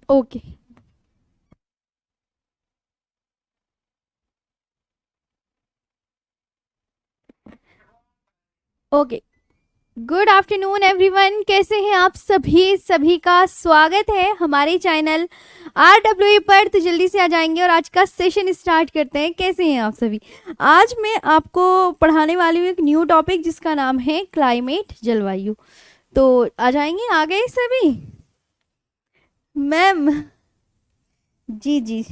Okay okay. Good afternoon everyone, कैसे हैं आप सभी? सभी का स्वागत है हमारे चैनल RWE पर। तो जल्दी से आ जाएंगे और आज का सेशन स्टार्ट करते हैं। कैसे हैं आप सभी? आज मैं आपको पढ़ाने वाली हूँ एक न्यू टॉपिक जिसका नाम है क्लाइमेट, जलवायु। तो आ जाएंगे, आ गए सभी? मैम। जी जी।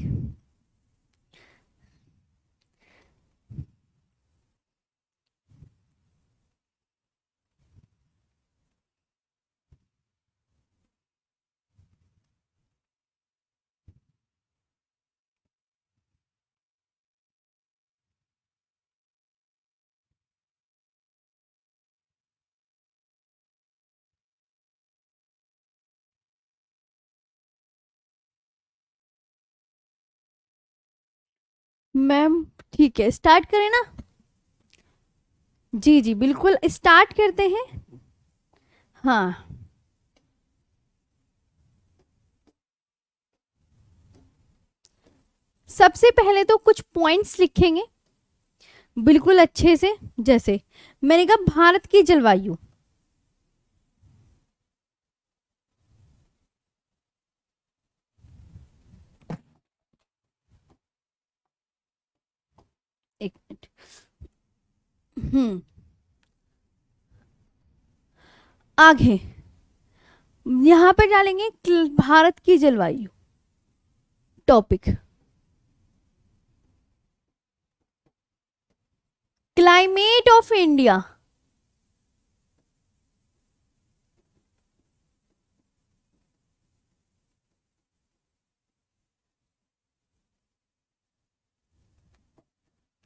मैम ठीक है, स्टार्ट करें ना? जी जी बिल्कुल, स्टार्ट करते हैं। हाँ, सबसे पहले तो कुछ पॉइंट्स लिखेंगे बिल्कुल अच्छे से। जैसे मैंने कहा भारत की जलवायु, एक मिनट। हम्म। आगे यहां पर डालेंगे भारत की जलवायु टॉपिक, क्लाइमेट ऑफ इंडिया।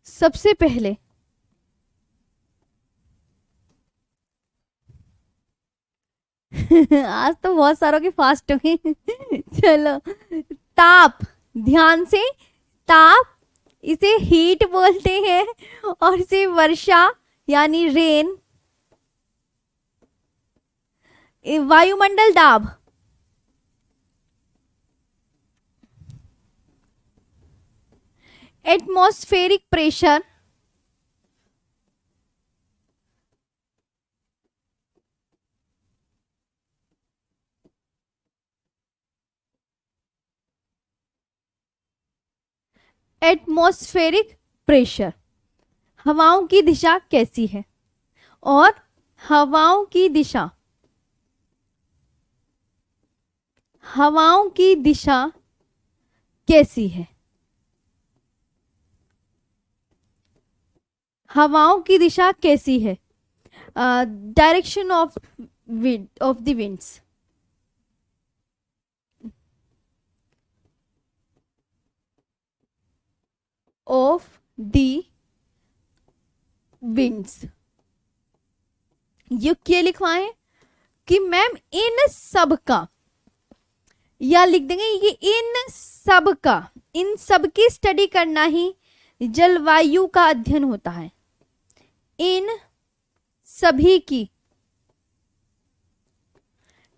सबसे पहले आज तो बहुत सारों के फास्ट हो गए। चलो, ताप, ध्यान से। ताप, इसे हीट बोलते हैं। और इसे वर्षा यानी रेन, वायुमंडल दाब, एटमॉस्फेरिक प्रेशर, एटमॉस्फेरिक प्रेशर। हवाओं की दिशा कैसी है? और हवाओं की दिशा, हवाओं की दिशा कैसी है? हवाओं की दिशा कैसी है? Direction of wind, of the winds, of the winds. ये क्या लिखवाएं कि मैम इन सब का, या लिख देंगे ये इन सब का, इन सब की स्टडी करना ही जलवायु का अध्ययन होता है। इन सभी की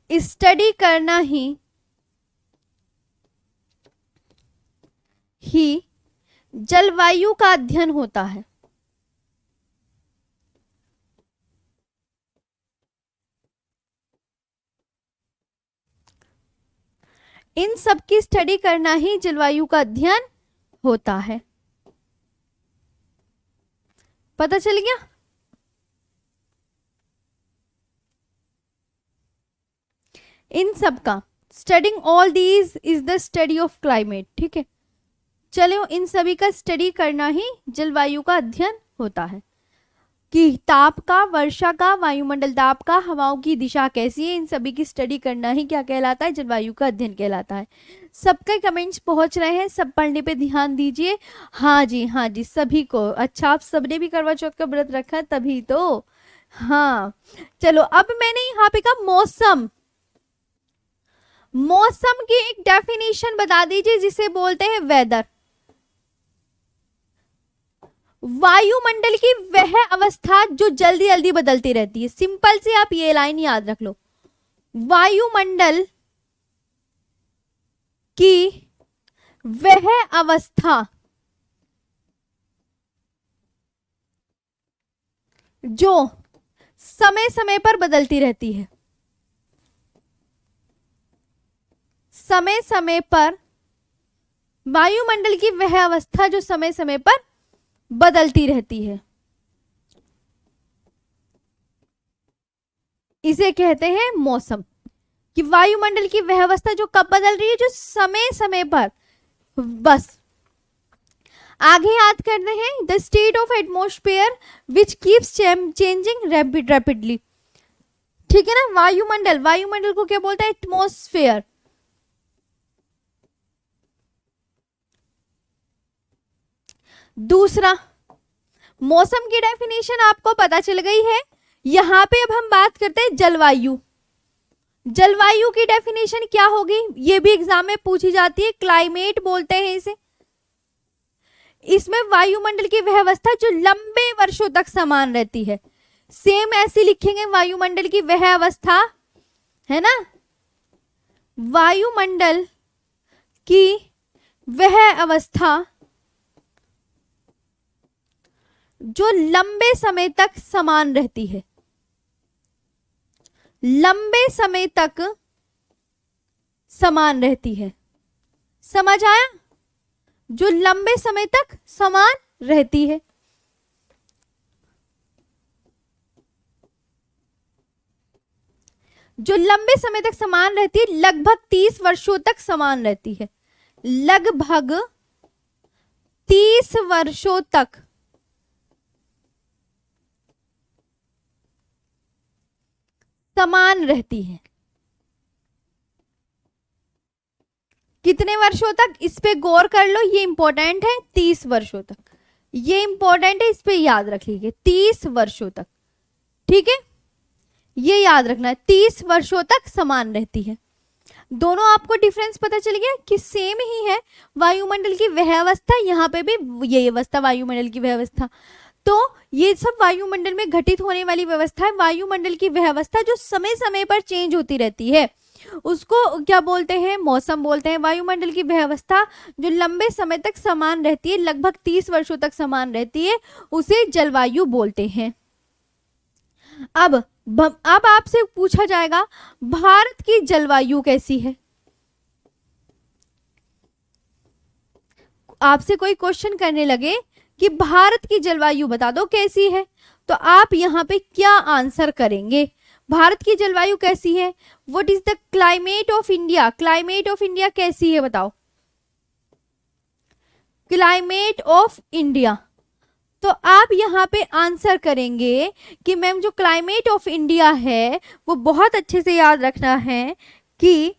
स्टडी करना ही जलवायु का अध्ययन होता है। इन सब की स्टडी करना ही जलवायु का अध्ययन होता है। पता चल गया? इन सब का, studying all these is the study of climate. ठीक है, चलो, इन सभी का स्टडी करना ही जलवायु का अध्ययन होता है। कि ताप का, वर्षा का, वायुमंडल दाब का, हवाओं की दिशा कैसी है, इन सभी की स्टडी करना ही क्या कहलाता है? जलवायु का अध्ययन कहलाता है। सबके कमेंट्स पहुंच रहे हैं, सब पढ़ने पे ध्यान दीजिए। हाँ जी, हाँ जी, सभी को। अच्छा, आप सबने भी करवा चौथ का व्रत रखा है तभी तो। हाँ, चलो, अब मैंने यहाँ पे कहा मौसम। मौसम की एक डेफिनेशन बता दीजिए जिसे बोलते हैं वेदर। वायुमंडल की वह अवस्था जो जल्दी जल्दी बदलती रहती है। सिंपल से आप ये लाइन याद रख लो, वायुमंडल कि वह अवस्था जो समय समय पर बदलती रहती है, समय समय पर, वायुमंडल की वह अवस्था जो समय समय पर बदलती रहती है, इसे कहते हैं मौसम। कि वायुमंडल की वह अवस्था जो कब बदल रही है, जो समय समय पर। बस आगे याद करते हैं, the state of atmosphere which keeps changing rapidly. ठीक है ना, वायुमंडल, वायुमंडल को क्या बोलता है, एटमोस्फेयर। दूसरा, मौसम की डेफिनेशन आपको पता चल गई है। यहां पे अब हम बात करते हैं जलवायु। जलवायु की डेफिनेशन क्या होगी, ये भी एग्जाम में पूछी जाती है, क्लाइमेट बोलते हैं इसे। इसमें वायुमंडल की वह अवस्था जो लंबे वर्षों तक समान रहती है। सेम ऐसे लिखेंगे, वायुमंडल की वह अवस्था, है ना, वायुमंडल की वह अवस्था जो लंबे समय तक समान रहती है, लंबे समय तक समान रहती है। समझ आया, जो लंबे समय तक समान रहती है। जो लंबे समय तक समान रहती है, लगभग 30 वर्षों तक समान रहती है, लगभग 30 वर्षों तक समान रहती है। कितने वर्षों तक, इस पे गौर कर लो, ये इंपॉर्टेंट है, 30 वर्षों तक, ये इंपॉर्टेंट है, इस पे याद रख लीजिए, 30 वर्षों तक। ठीक है, ये याद रखना है, 30 वर्षों तक समान रहती है। दोनों आपको डिफरेंस पता चल गया कि सेम ही है, वायुमंडल की वह अवस्था, यहाँ पे भी यही अवस्था, वायुमंडल की वह अवस्था। तो ये सब वायुमंडल में घटित होने वाली व्यवस्था है। वायुमंडल की वह अवस्था जो समय समय पर चेंज होती रहती है, उसको क्या बोलते हैं, मौसम बोलते हैं। वायुमंडल की वह अवस्था जो लंबे समय तक समान रहती है, लगभग 30 वर्षों तक समान रहती है, उसे जलवायु बोलते हैं। अब आपसे पूछा जाएगा, भारत की जलवायु कैसी है। आपसे कोई क्वेश्चन करने लगे कि भारत की जलवायु बता दो कैसी है, तो आप यहाँ पे क्या आंसर करेंगे, भारत की जलवायु कैसी है। What is the climate of India, climate of India कैसी है बताओ, क्लाइमेट ऑफ इंडिया। तो आप यहाँ पे आंसर करेंगे कि मैम जो क्लाइमेट ऑफ इंडिया है वो बहुत अच्छे से याद रखना है कि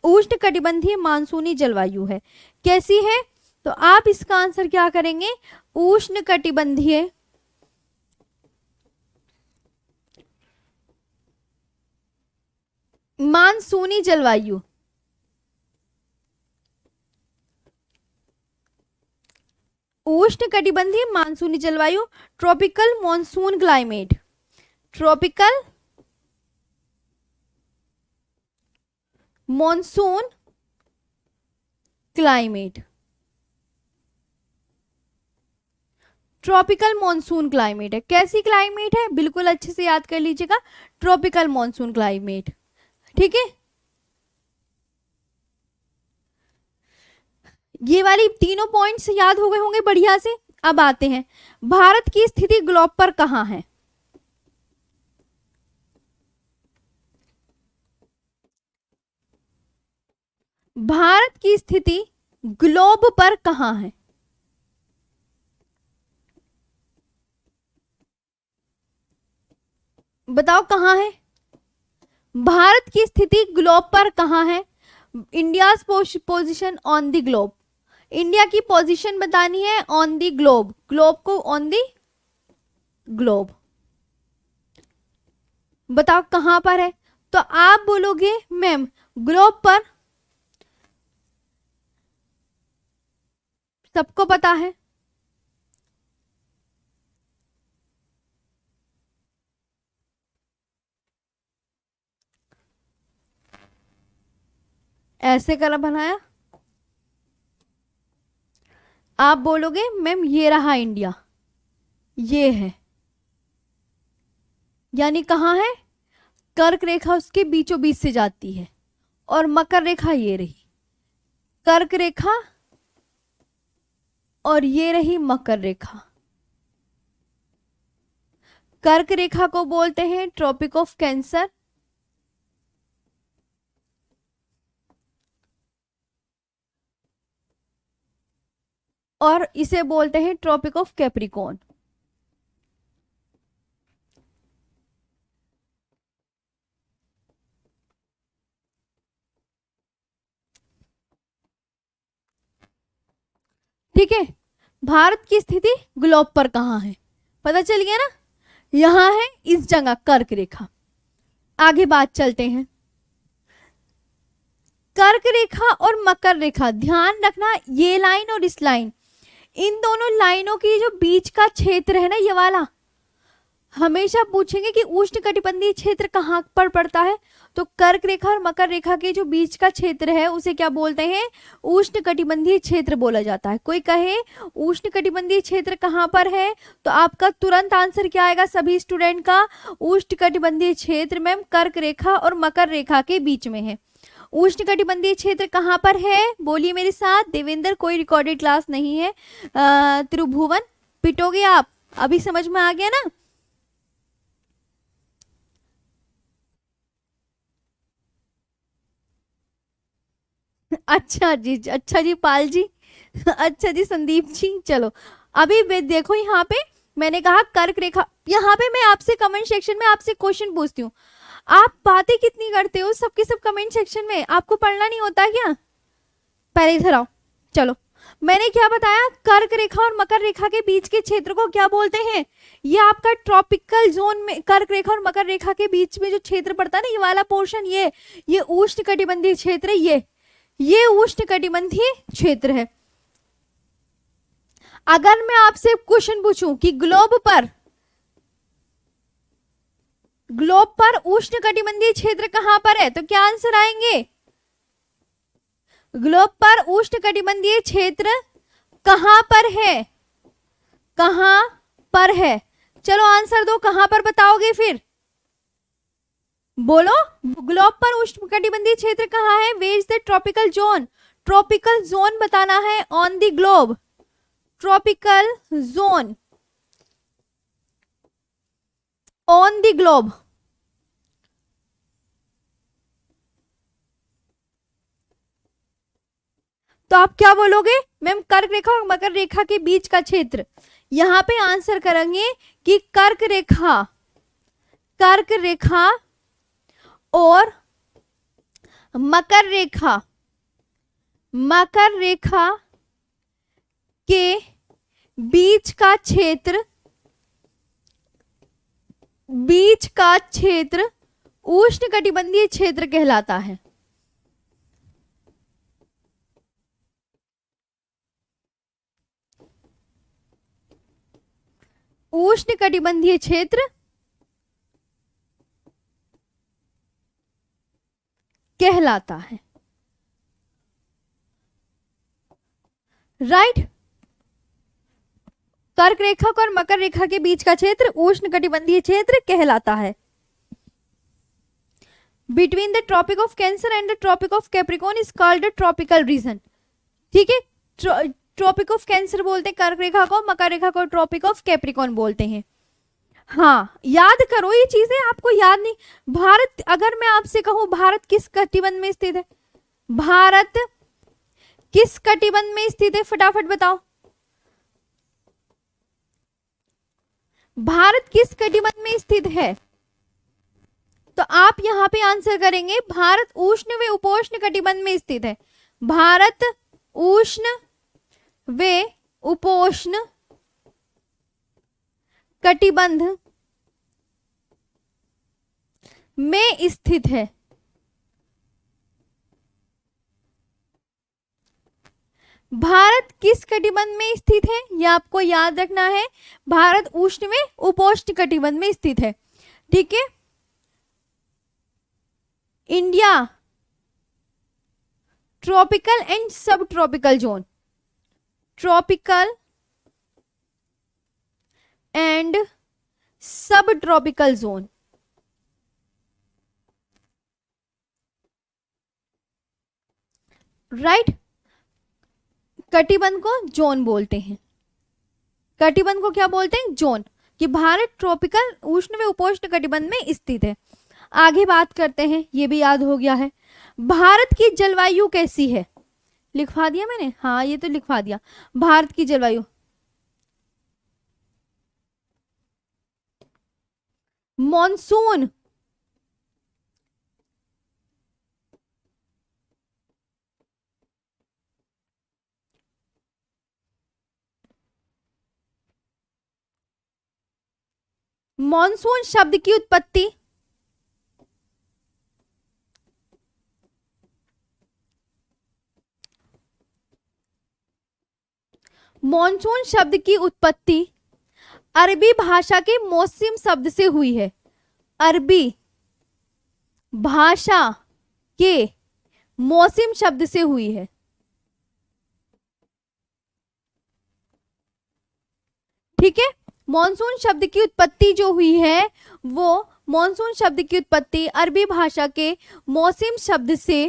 उष्णकटिबंधीय मानसूनी जलवायु है। कैसी है, तो आप इसका आंसर क्या करेंगे, उष्णकटिबंधीय मानसूनी जलवायु। उष्णकटिबंधीय मानसूनी जलवायु, tropical monsoon climate, tropical monsoon climate, tropical monsoon climate है। कैसी क्लाइमेट है, बिल्कुल अच्छे से याद कर लीजिएगा, ट्रॉपिकल मॉनसून क्लाइमेट। ठीक है, ये वाली तीनों पॉइंट्स याद हो गए होंगे बढ़िया से। अब आते हैं, भारत की स्थिति ग्लोब पर कहां है। भारत की स्थिति ग्लोब पर कहां है, बताओ कहां है, भारत की स्थिति ग्लोब पर कहां है। India's position on the globe, India की पोजीशन बतानी है ऑन द ग्लोब, ग्लोब को ऑन द ग्लोब, बताओ कहां पर है। तो आप बोलोगे मैम ग्लोब पर, सबको पता है, ऐसे कलर बनाया, आप बोलोगे मैम ये रहा इंडिया, ये है, यानी कहाँ है, कर्क रेखा उसके बीचों बीच से जाती है, और मकर रेखा ये रही कर्क रेखा, और ये रही मकर रेखा। कर्क रेखा को बोलते हैं ट्रॉपिक ऑफ कैंसर, और इसे बोलते हैं ट्रॉपिक ऑफ कैप्रिकॉर्न। ठीक है, भारत की स्थिति ग्लोब पर कहाँ है, पता चल गया ना, यहां है इस जगह कर्क रेखा। आगे बात चलते हैं, कर्क रेखा और मकर रेखा, ध्यान रखना ये लाइन और इस लाइन, इन दोनों लाइनों की जो बीच का क्षेत्र है ना, ये वाला, हमेशा पूछेंगे कि उष्ण कटिबंधीय क्षेत्र कहाँ पर पड़ता है, तो कर्क रेखा और मकर रेखा के जो बीच का क्षेत्र है उसे क्या बोलते हैं, उष्ण कटिबंधीय क्षेत्र बोला जाता है। कोई कहे उष्ण कटिबंधीय क्षेत्र कहाँ पर है, तो आपका तुरंत आंसर क्या आएगा सभी स्टूडेंट का, उष्ण कटिबंधीय क्षेत्र मैम कर्क रेखा और मकर रेखा के बीच में है। उष्ण कटिबंधीय क्षेत्र कहाँ पर है, बोलिए मेरे साथ, देवेंद्र कोई रिकॉर्डेड क्लास नहीं है, त्रिभुवन पिटोगे आप, अभी समझ में आ गया ना। अच्छा जी पाल जी अच्छा जी संदीप जी, चलो अभी देखो यहाँ पे मैंने कहा कर्क रेखा, यहाँ पे मैं आपसे कमेंट सेक्शन में आपसे क्वेश्चन पूछती हूँ, आप बातें कितनी करते हो सबके सब कमेंट सेक्शन में, आपको पढ़ना नहीं होता क्या, पहले इधर आओ। चलो मैंने क्या बताया, कर्क रेखा और मकर रेखा के बीच के क्षेत्र को क्या बोलते हैं, ये आपका ट्रॉपिकल जोन में, कर्क रेखा और मकर रेखा के बीच में जो क्षेत्र पड़ता है ना, ये वाला पोर्शन, ये उष्ण कटिबंधीय क्षेत्र है, ये उष्ण कटिबंधीय क्षेत्र है। अगर मैं आपसे क्वेश्चन पूछूं कि ग्लोब पर उष्ण कटिबंधीय क्षेत्र कहां पर है, तो क्या आंसर आएंगे, ग्लोब पर उष्ण कटिबंधीय क्षेत्र कहां पर है, कहां पर है, चलो आंसर दो, कहां पर बताओगे फिर, बोलो, ग्लोब पर उष्ण कटिबंधीय क्षेत्र कहां है, where is the tropical zone, tropical zone बताना है on the globe, tropical zone on the globe. तो आप क्या बोलोगे मैम, कर्क रेखा और मकर रेखा के बीच का क्षेत्र, यहां पे आंसर करेंगे कि कर्क रेखा और मकर रेखा के बीच का क्षेत्र उष्ण कटिबंधीय क्षेत्र कहलाता है। उष्ण कटिबंधीय क्षेत्र कहलाता है, राइट। कर्क रेखा और मकर रेखा के बीच का क्षेत्र उष्ण कटिबंधीय क्षेत्र कहलाता है। Between the tropic of cancer and the tropic of capricorn is called the tropical region, ठीक है, ट्रॉपिक ऑफ कैंसर बोलते हैं कर्क रेखा को, मकर रेखा को ट्रॉपिक ऑफ कैप्रिकॉर्न बोलते हैं। हाँ याद करो ये चीजें, आपको याद नहीं, भारत, अगर मैं आपसे कहूं भारत किस कटिबंध में स्थित है, भारत किस कटिबंध में स्थित है, फटाफट बताओ, भारत किस कटिबंध में स्थित है, तो आप यहां पे आंसर करेंगे भारत उष्ण व उपोष्ण कटिबंध में स्थित है, भारत उष्ण व उपोष्ण कटिबंध में स्थित है। भारत किस कटिबंध में स्थित है, यह आपको याद रखना है, भारत उष्ण में उपोष्ण कटिबंध में स्थित है, ठीक है। इंडिया ट्रॉपिकल एंड सब ट्रॉपिकल जोन, ट्रॉपिकल एंड सब ट्रॉपिकल जोन। राइट, कटिबंध को जोन बोलते हैं। कटिबंध को क्या बोलते हैं? जोन। कि भारत ट्रॉपिकल उष्ण व उपोष्ण कटिबंध में स्थित है। आगे बात करते हैं, ये भी याद हो गया है। भारत की जलवायु कैसी है? लिखवा दिया मैंने, हाँ ये तो लिखवा दिया। भारत की जलवायु मॉनसून, मॉनसून शब्द की उत्पत्ति मॉनसून शब्द की उत्पत्ति अरबी भाषा के मौसम शब्द से हुई है। अरबी भाषा के मौसम शब्द से हुई है। ठीक है, मॉनसून शब्द की उत्पत्ति जो हुई है वो मॉनसून शब्द की उत्पत्ति अरबी भाषा के मौसम शब्द से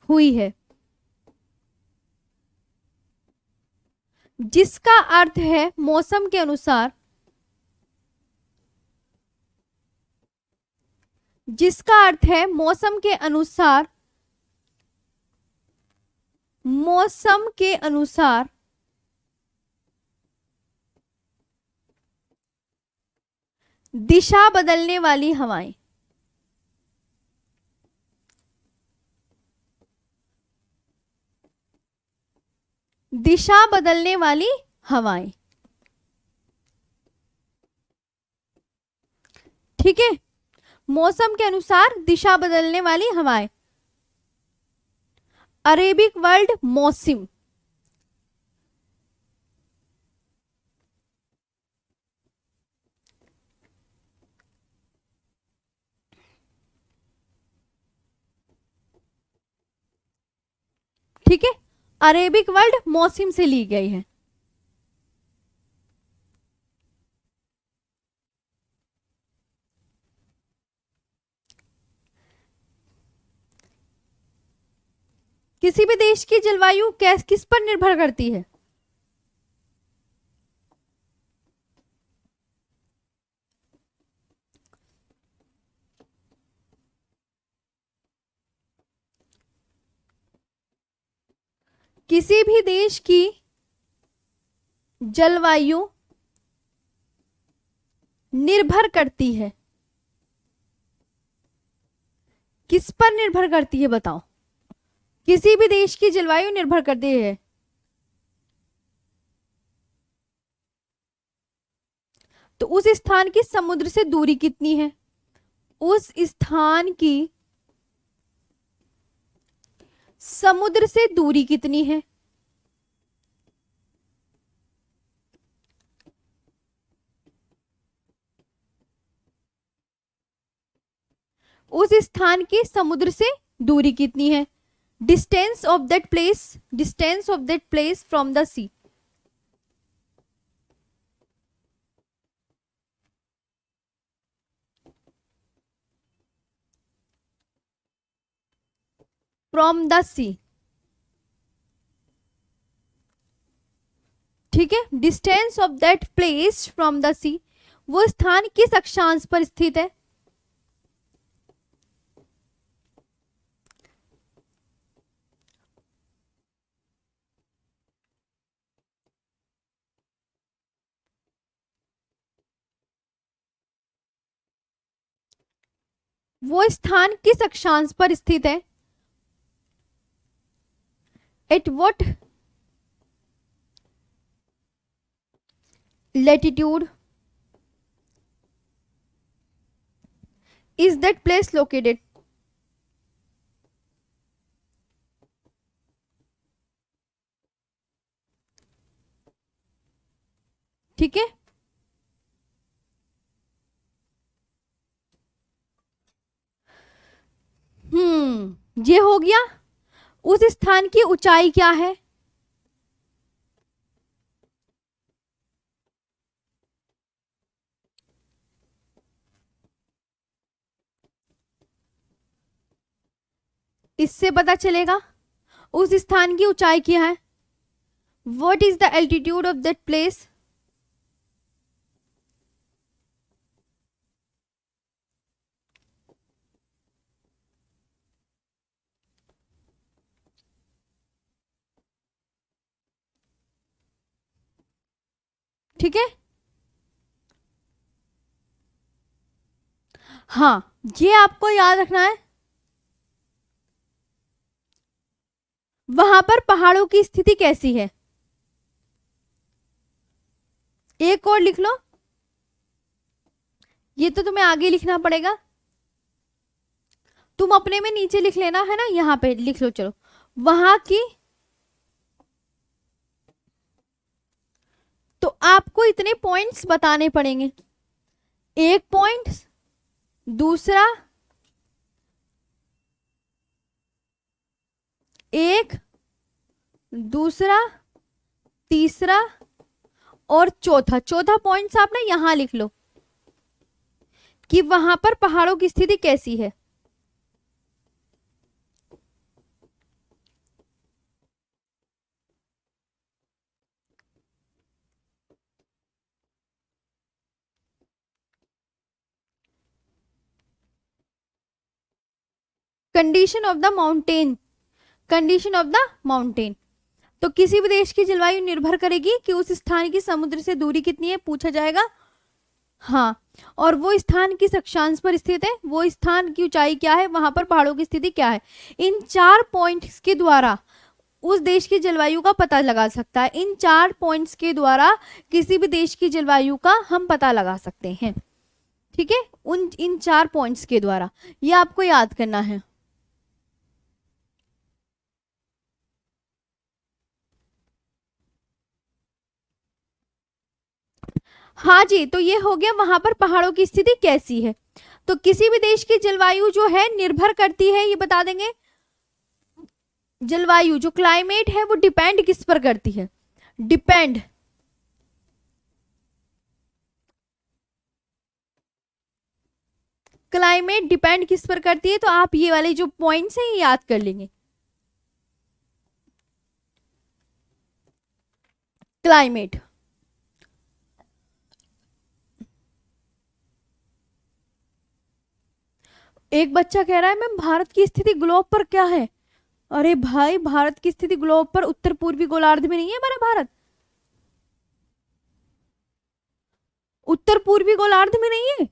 हुई है, जिसका अर्थ है मौसम के अनुसार, जिसका अर्थ है मौसम के अनुसार, मौसम के अनुसार दिशा बदलने वाली हवाएं। दिशा बदलने वाली हवाएं। ठीक है, मौसम के अनुसार दिशा बदलने वाली हवाएं। अरेबिक वर्ल्ड मौसम। ठीक है, अरेबिक वर्ल्ड मौसम से ली गई है। किसी भी देश की जलवायु किस पर निर्भर करती है? किसी भी देश की जलवायु निर्भर करती है, किस पर निर्भर करती है बताओ? किसी भी देश की जलवायु निर्भर करती है तो उस स्थान की समुद्र से दूरी कितनी है? उस स्थान की समुद्र से दूरी कितनी है? उस स्थान की समुद्र से दूरी कितनी है? Distance of that place, distance of that place from the sea. From the sea. ठीक है, distance of that place from the sea, वो स्थान किस अक्षांश पर स्थित है? वो स्थान किस अक्षांश पर स्थित है? At what latitude is that place located? ठीक है, ये हो गया। उस स्थान की ऊंचाई क्या है? इससे पता चलेगा उस स्थान की ऊंचाई क्या है, what is the altitude of that place. ठीक है, हाँ, ये आपको याद रखना है। वहां पर पहाड़ों की स्थिति कैसी है, एक और लिख लो, ये तो तुम्हें आगे लिखना पड़ेगा, तुम अपने में नीचे लिख लेना है ना, यहाँ पे लिख लो, चलो। वहां की, तो आपको इतने पॉइंट्स बताने पड़ेंगे, एक पॉइंट, दूसरा एक, दूसरा, तीसरा और चौथा, चौथा पॉइंट्स आप ना यहां लिख लो कि वहां पर पहाड़ों की स्थिति कैसी है। Condition of the mountain, condition of the mountain, तो किसी भी देश की जलवायु निर्भर करेगी कि उस स्थान की समुद्र से दूरी कितनी है, पूछा जाएगा। हाँ, और वो स्थान किस अक्षांश पर स्थित है, वो स्थान की ऊंचाई क्या है, वहां पर पहाड़ों की स्थिति क्या है। इन चार पॉइंट्स के द्वारा उस देश की जलवायु का पता लगा सकता है, इन चार पॉइंट्स के द्वारा किसी भी देश की जलवायु का हम पता लगा सकते हैं। ठीक है, उन इन चार पॉइंट्स के द्वारा, ये आपको याद करना है। हाँ जी, तो ये हो गया वहां पर पहाड़ों की स्थिति कैसी है। तो किसी भी देश की जलवायु जो है निर्भर करती है, ये बता देंगे, जलवायु जो क्लाइमेट है वो डिपेंड किस पर करती है, डिपेंड, क्लाइमेट डिपेंड किस पर करती है, तो आप ये वाले जो पॉइंट्स हैं ये याद कर लेंगे। क्लाइमेट, एक बच्चा कह रहा है मैम भारत की स्थिति ग्लोब पर क्या है। अरे भाई, भारत की स्थिति ग्लोब पर उत्तर पूर्वी गोलार्ध में नहीं है हमारा भारत, उत्तर पूर्वी गोलार्ध में नहीं है।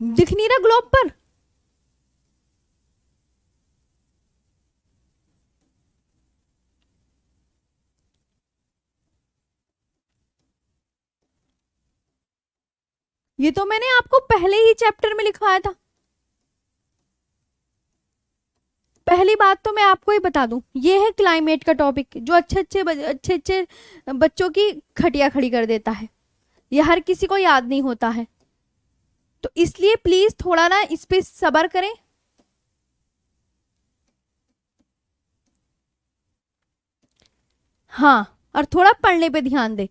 दिख नहीं रहा ग्लोब पर, ये तो मैंने आपको पहले ही चैप्टर में लिखवाया था। पहली बात तो मैं आपको ही बता दूं, ये है क्लाइमेट का टॉपिक जो अच्छे अच्छे बच्चों की खटिया खड़ी कर देता है, ये हर किसी को याद नहीं होता है, तो इसलिए प्लीज थोड़ा ना इस पे सब्र करें। हाँ, और थोड़ा पढ़ने पे ध्यान दे।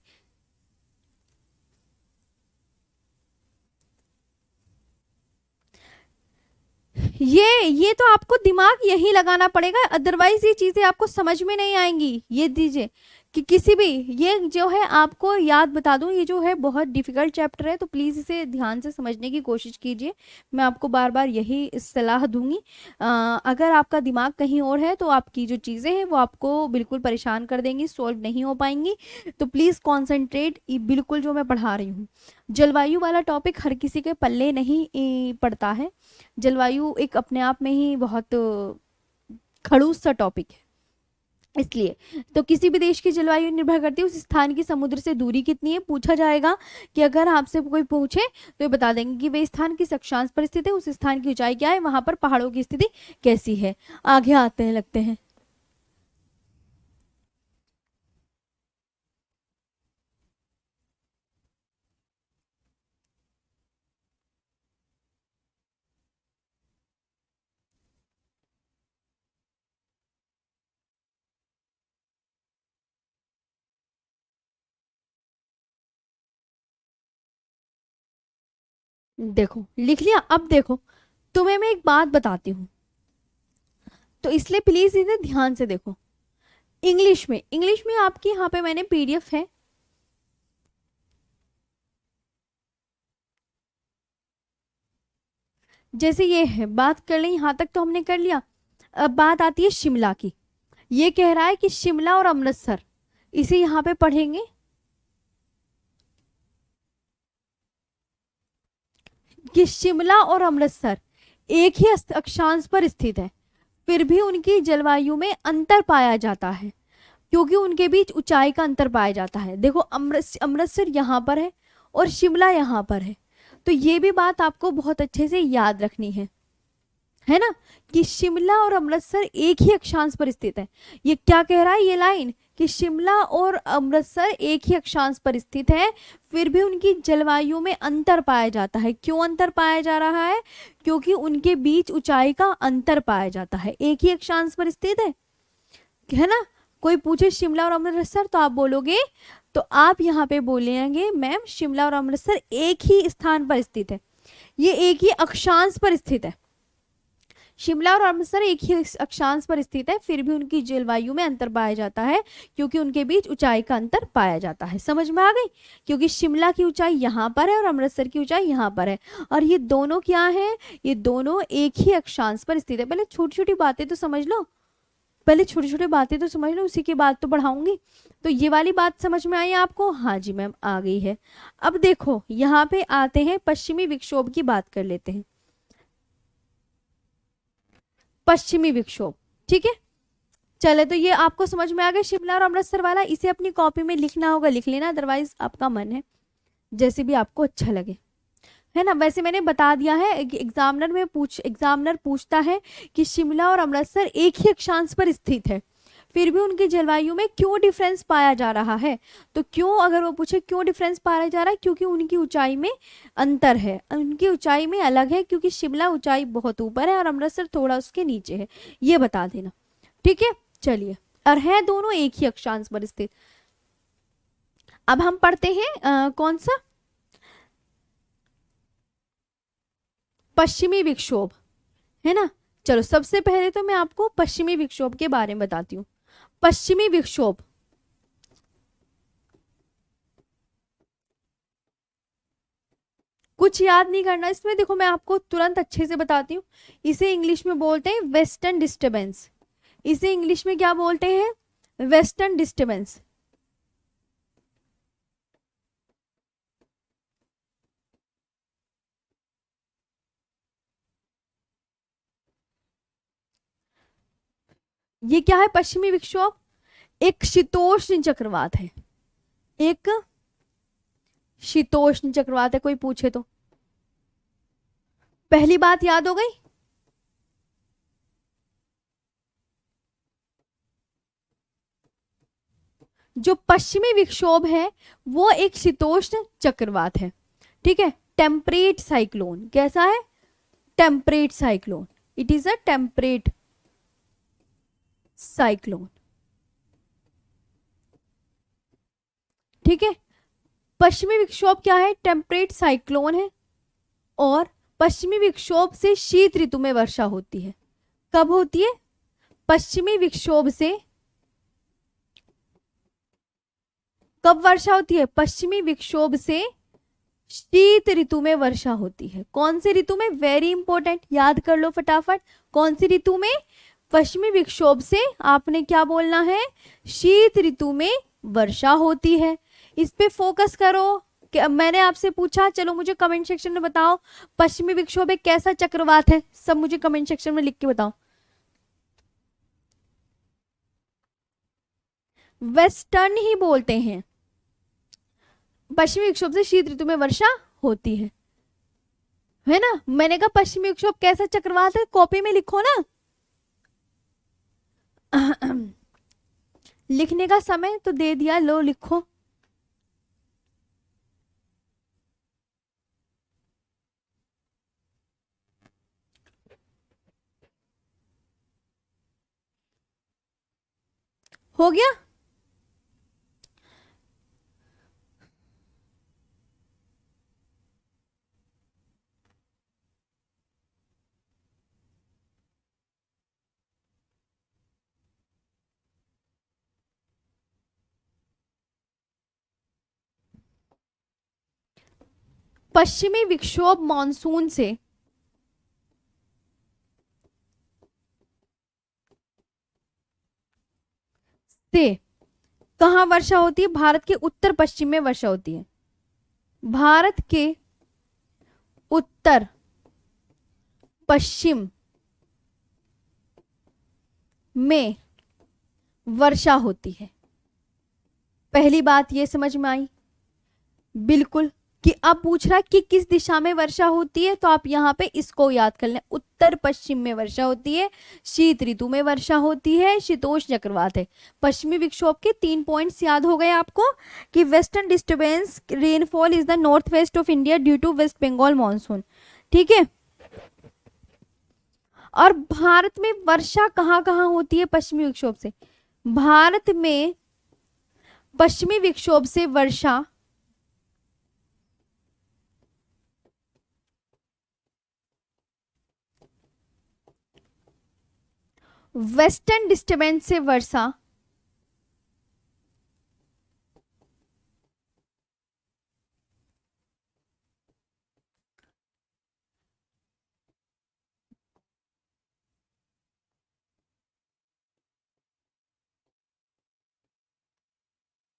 ये तो आपको दिमाग यही लगाना पड़ेगा, अदरवाइज ये चीजें आपको समझ में नहीं आएंगी। ये दीजिए कि किसी भी, ये जो है आपको याद बता दूं, ये जो है बहुत डिफिकल्ट चैप्टर है, तो प्लीज इसे ध्यान से समझने की कोशिश कीजिए, मैं आपको बार बार यही सलाह दूंगी। अगर आपका दिमाग कहीं और है तो आपकी जो चीजें हैं वो आपको बिल्कुल परेशान कर देंगी, सॉल्व नहीं हो पाएंगी, तो प्लीज कॉन्सेंट्रेट बिल्कुल जो मैं पढ़ा रही हूँ। जलवायु वाला टॉपिक हर किसी के पल्ले नहीं पड़ता है, जलवायु एक अपने आप में ही बहुत खड़ूस सा टॉपिक है, इसलिए। तो किसी भी देश की जलवायु निर्भर करती है उस स्थान की समुद्र से दूरी कितनी है, पूछा जाएगा कि अगर आपसे कोई पूछे तो ये बता देंगे कि वे स्थान किस अक्षांश पर स्थित है, उस स्थान की ऊंचाई क्या है, वहां पर पहाड़ों की स्थिति कैसी है। आगे आते हैं, लगते हैं। देखो लिख लिया। अब देखो तुम्हें मैं एक बात बताती हूँ, तो इसलिए प्लीज इसे ध्यान से देखो। इंग्लिश में आपकी यहाँ पे मैंने पीडीएफ है। जैसे ये है, बात कर लें यहाँ तक तो हमने कर लिया। अब बात आती है शिमला की। ये कह रहा है कि शिमला और अमृतसर, इसे यहाँ पे पढ़ेंगे कि शिमला और अमृतसर एक ही अक्षांश पर स्थित है, फिर भी उनकी जलवायु में अंतर पाया जाता है, क्योंकि उनके बीच ऊंचाई का अंतर पाया जाता है। देखो अमृतसर यहाँ पर है और शिमला यहाँ पर है, तो ये भी बात आपको बहुत अच्छे से याद रखनी है ना, कि शिमला और अमृतसर एक ही अक्षांश पर स्थित है। ये क्या कह रहा है ये लाइन, कि शिमला और अमृतसर एक ही अक्षांश पर स्थित है, फिर भी उनकी जलवायु में अंतर पाया जाता है। क्यों अंतर पाया जा रहा है? क्योंकि उनके बीच ऊंचाई का अंतर पाया जाता है। एक ही अक्षांश पर स्थित है ना। कोई पूछे शिमला और अमृतसर तो आप बोलोगे, तो आप यहाँ पे बोलेंगे मैम शिमला और अमृतसर एक ही स्थान पर स्थित है, ये एक ही अक्षांश पर स्थित है। शिमला और अमृतसर एक ही अक्षांश पर स्थित है, फिर भी उनकी जलवायु में अंतर पाया जाता है, क्योंकि उनके बीच ऊंचाई का अंतर पाया जाता है। समझ में आ गई? क्योंकि शिमला की ऊंचाई यहाँ पर है और अमृतसर की ऊंचाई यहाँ पर है, और ये दोनों क्या है, ये दोनों एक ही अक्षांश पर स्थित है। पहले छोटी छोटी बातें तो समझ लो, पहले छोटी छोटी बातें तो समझ लो, उसी के बाद तो बढ़ाऊंगी। तो ये वाली बात समझ में आई आपको? हाँ जी मैम आ गई है। अब देखो यहाँ पे आते हैं, पश्चिमी विक्षोभ की बात कर लेते हैं। पश्चिमी विक्षोभ, ठीक है। चले तो ये आपको समझ में आ गया शिमला और अमृतसर वाला। इसे अपनी कॉपी में लिखना होगा लिख लेना, अदरवाइज आपका मन है जैसे भी आपको अच्छा लगे, है ना। वैसे मैंने बता दिया है, एग्जामिनर पूछता है कि शिमला और अमृतसर एक ही अक्षांश पर स्थित है, फिर भी उनकी जलवायु में क्यों डिफरेंस पाया जा रहा है। तो क्यों, अगर वो पूछे क्यों डिफरेंस पाया जा रहा है, क्योंकि उनकी ऊंचाई में अंतर है, उनकी ऊंचाई में अलग है, क्योंकि शिमला ऊंचाई बहुत ऊपर है और अमृतसर थोड़ा उसके नीचे है, ये बता देना, ठीक है। चलिए, और है दोनों एक ही अक्षांश पर स्थित। अब हम पढ़ते हैं कौन सा, पश्चिमी विक्षोभ, है ना। चलो सबसे पहले तो मैं आपको पश्चिमी विक्षोभ के बारे में बताती हूँ। पश्चिमी विक्षोभ, कुछ याद नहीं करना इसमें। देखो मैं आपको तुरंत अच्छे से बताती हूँ। इसे इंग्लिश में बोलते हैं वेस्टर्न डिस्टर्बेंस। इसे इंग्लिश में क्या बोलते हैं? Western disturbance. ये क्या है? पश्चिमी विक्षोभ एक शीतोष्ण चक्रवात है, एक शीतोष्ण चक्रवात है। कोई पूछे तो पहली बात याद हो गई। जो पश्चिमी विक्षोभ है वो एक शीतोष्ण चक्रवात है, ठीक है। टेम्परेट साइक्लोन, कैसा है? Temperate cyclone, it is a temperate cyclone, ठीक है। पश्चिमी विक्षोभ क्या है? टेम्परेट साइक्लोन है, और पश्चिमी विक्षोभ से शीत ऋतु में वर्षा होती है। कब होती है? पश्चिमी विक्षोभ से कब वर्षा होती है? पश्चिमी विक्षोभ से शीत ऋतु में वर्षा होती है। कौन से ऋतु में? वेरी इंपॉर्टेंट, याद कर लो फटाफट। कौन सी ऋतु में? पश्चिमी विक्षोभ से आपने क्या बोलना है? शीत ऋतु में वर्षा होती है। इस पे फोकस करो। कि मैंने आपसे पूछा, चलो मुझे कमेंट सेक्शन में बताओ पश्चिमी विक्षोभ एक कैसा चक्रवात है। सब मुझे कमेंट सेक्शन में लिख के बताओ। वेस्टर्न ही बोलते हैं। पश्चिमी विक्षोभ से शीत ऋतु में वर्षा होती है ना। मैंने कहा पश्चिमी विक्षोभ कैसा चक्रवात है, कॉपी में लिखो ना। लिखने का समय तो दे दिया, लो लिखो। हो गया? पश्चिमी विक्षोभ मॉनसून से कहाँ वर्षा होती है? भारत के उत्तर पश्चिम में वर्षा होती है। भारत के उत्तर पश्चिम में वर्षा होती है। पहली बात ये समझ में आई बिल्कुल कि अब पूछ रहा है कि किस दिशा में वर्षा होती है, तो आप यहाँ पे इसको याद कर लें। उत्तर पश्चिम में वर्षा होती है, शीत ऋतु में वर्षा होती है, शीतोष्ण चक्रवात है। पश्चिमी विक्षोभ के 3 पॉइंट्स याद हो गए आपको कि western disturbance rainfall is the north west of India due to west Bengal monsoon. ठीक है, और भारत में वर्षा कहाँ कहाँ होती है पश्चिमी विक्षोभ से? भारत में पश्चिमी विक्षोभ से वर्षा वेस्टर्न डिस्टर्बेंस से वर्षा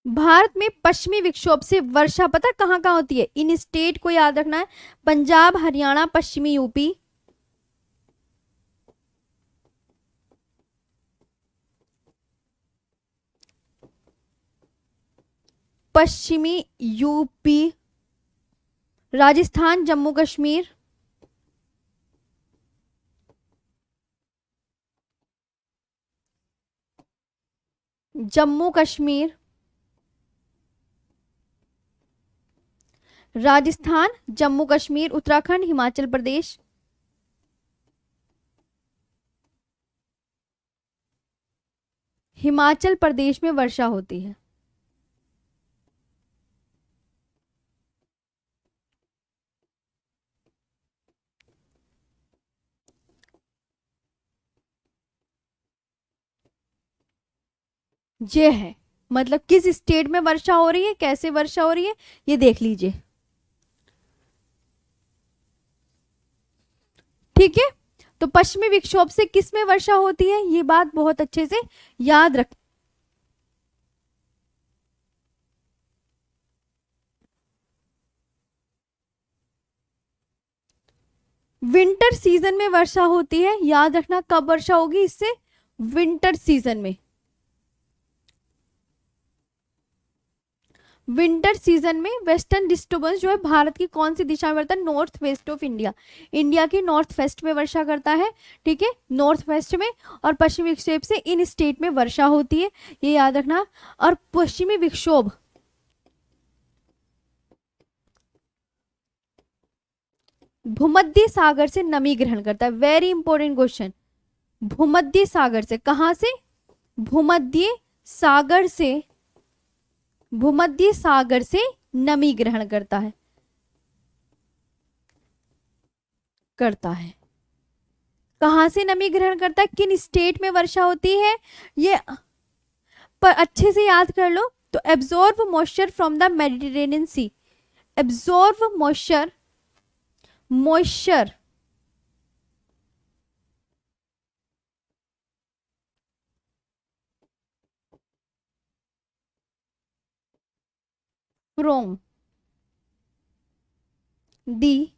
भारत में पश्चिमी विक्षोभ से वर्षा पता कहाँ कहाँ होती है? इन स्टेट को याद रखना है, पंजाब, हरियाणा, पश्चिमी यूपी, पश्चिमी यूपी, राजस्थान, जम्मू कश्मीर, जम्मू कश्मीर, राजस्थान, जम्मू कश्मीर, उत्तराखंड, हिमाचल प्रदेश, हिमाचल प्रदेश में वर्षा होती है। ये है मतलब किस स्टेट में वर्षा हो रही है, कैसे वर्षा हो रही है, ये देख लीजिए। ठीक है, तो पश्चिमी विक्षोभ से किस में वर्षा होती है, ये बात बहुत अच्छे से याद रख। विंटर सीजन में वर्षा होती है, याद रखना कब वर्षा होगी इससे? विंटर सीजन में। विंटर सीजन में वेस्टर्न डिस्टर्बेंस जो है भारत की कौन सी दिशा में बढ़ता है? North west of India, India की नॉर्थ वेस्ट में वर्षा करता है। ठीक है, नॉर्थ वेस्ट में, और पश्चिमी विक्षोभ से इन स्टेट में वर्षा होती है, ये याद रखना। और पश्चिमी विक्षोभ भूमध्य सागर से नमी ग्रहण करता है। Very important question. भूमध्य सागर से, कहां से? भूमध्य सागर से, भूमध्य सागर से नमी ग्रहण करता है, कहां से नमी ग्रहण करता है? किन स्टेट में वर्षा होती है ये पर अच्छे से याद कर लो। तो absorb moisture from the Mediterranean sea, absorb moisture, moisture from the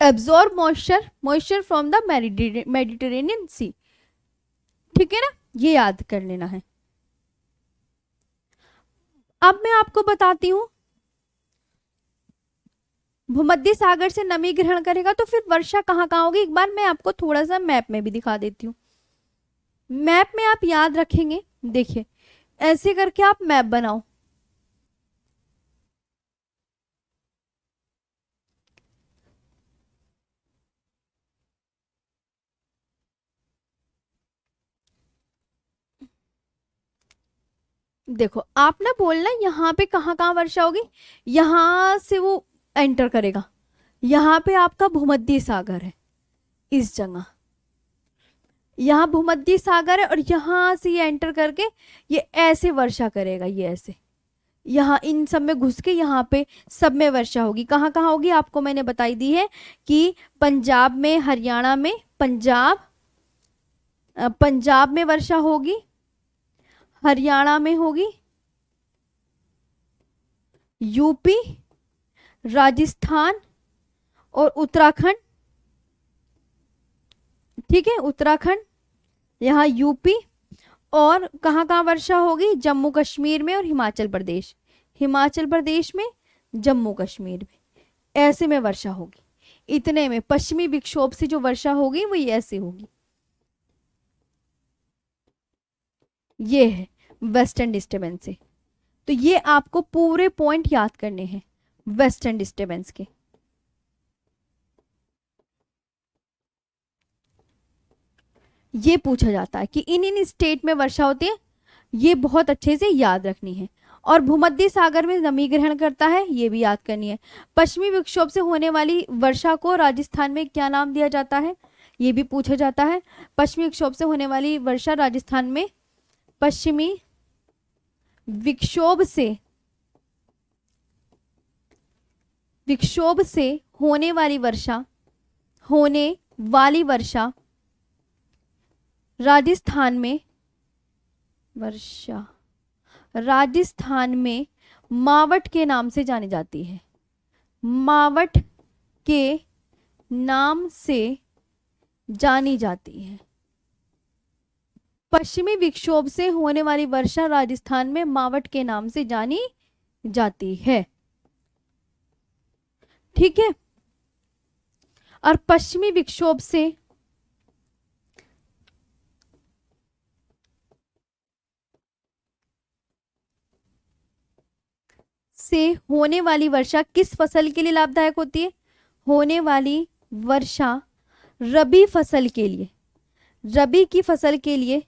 absorb moisture, moisture from the Mediterranean sea. ठीक है ना, ये याद कर लेना है। अब मैं आपको बताती हूं, भूमध्य सागर से नमी ग्रहण करेगा तो फिर वर्षा कहाँ कहाँ होगी, एक बार मैं आपको थोड़ा सा मैप में भी दिखा देती हूँ। मैप में आप याद रखेंगे, देखिए ऐसे करके आप मैप बनाओ। देखो आप ना बोलना यहाँ पे कहाँ कहाँ वर्षा होगी, यहां से वो एंटर करेगा, यहाँ पे आपका भूमध्य सागर है इस जगह, यहाँ भूमध्य सागर है और यहाँ से ये एंटर करके ये ऐसे वर्षा करेगा, ये ऐसे यहाँ इन सब में घुस के यहाँ पे सब में वर्षा होगी। कहाँ कहाँ होगी आपको मैंने बताई दी है कि पंजाब में, हरियाणा में, पंजाब में वर्षा होगी, हरियाणा में होगी, यूपी, राजस्थान और उत्तराखंड। ठीक है, उत्तराखंड, यहाँ यूपी, और कहाँ कहाँ वर्षा होगी, जम्मू कश्मीर में और हिमाचल प्रदेश, हिमाचल प्रदेश में, जम्मू कश्मीर में, ऐसे में वर्षा होगी। इतने में पश्चिमी विक्षोभ से जो वर्षा होगी वो ये ऐसे होगी। ये है वेस्टर्न डिस्टर्बेंस से। तो ये आपको पूरे पॉइंट याद करने हैं वेस्टर्न डिस्टर्बेंस के। ये पूछा जाता है कि इन इन स्टेट में वर्षा होती है, ये बहुत अच्छे से याद रखनी है। और भूमध्य सागर में नमी ग्रहण करता है, ये भी याद करनी है। पश्चिमी विक्षोभ से होने वाली वर्षा को राजस्थान में क्या नाम दिया जाता है, ये भी पूछा जाता है। पश्चिमी विक्षोभ से होने वाली वर्षा राजस्थान में, पश्चिमी विक्षोभ से होने वाली वर्षा राजस्थान में मावट के नाम से जानी जाती है, मावट के नाम से जानी जाती है। पश्चिमी विक्षोभ से होने वाली वर्षा राजस्थान में मावट के नाम से जानी जाती है। ठीक है, और पश्चिमी विक्षोभ से होने वाली वर्षा किस फसल के लिए लाभदायक होती है, होने वाली वर्षा रबी फसल के लिए, रबी की फसल के लिए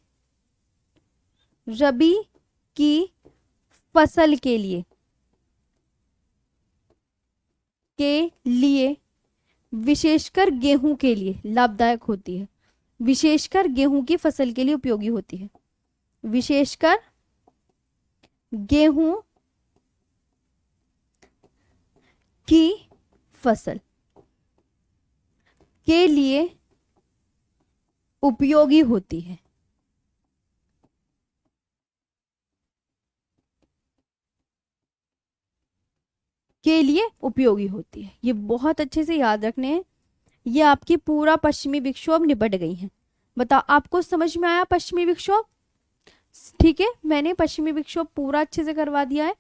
विशेषकर गेहूं के लिए लाभदायक होती है, विशेषकर गेहूं की फसल के लिए उपयोगी होती है, विशेषकर गेहूं की फसल के लिए उपयोगी होती है। ये बहुत अच्छे से याद रखने हैं। ये आपकी पूरा पश्चिमी विक्षोभ निपट गई है। बताओ आपको समझ में आया पश्चिमी विक्षोभ? ठीक है, मैंने पश्चिमी विक्षोभ पूरा अच्छे से करवा दिया है।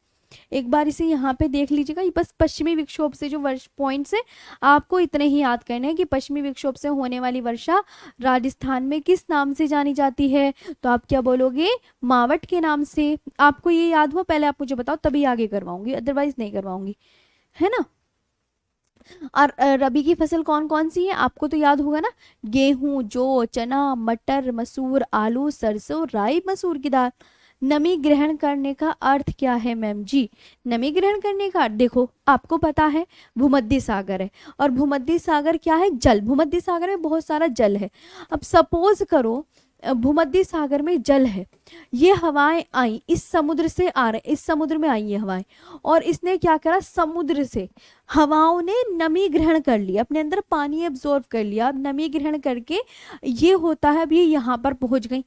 एक बार इसे यहाँ पे देख लीजिएगा। ये बस पश्चिमी विक्षोभ से जो पॉइंट्स है आपको इतने ही याद करने हैं कि पश्चिमी विक्षोभ से होने वाली वर्षा राजस्थान में किस नाम से जानी जाती है, तो आप क्या बोलोगे, मावट के नाम से। आपको ये याद हुआ? पहले आप मुझे बताओ, तभी आगे करवाऊंगी, अदरवाइज नहीं करवाऊंगी, है ना। और रबी की फसल कौन कौन सी है आपको तो याद होगा ना, गेहूं, जौ, चना, मटर, मसूर, आलू, सरसों, राई, मसूर की दाल। नमी ग्रहण करने का अर्थ क्या है मैम जी? नमी ग्रहण करने का अर्थ देखो, आपको पता है भूमध्य सागर है, और भूमध्य सागर क्या है, जल। भूमध्य सागर में बहुत सारा जल है। अब सपोज करो भूमध्य सागर में जल है, ये हवाएं आई इस समुद्र से आ रहे, इस समुद्र में आई ये हवाएं, और इसने क्या करा, समुद्र से हवाओं ने नमी ग्रहण कर लिया, अपने अंदर पानी एब्जॉर्ब कर लिया। अब नमी ग्रहण करके ये होता है, अब ये यहाँ पर पहुंच गई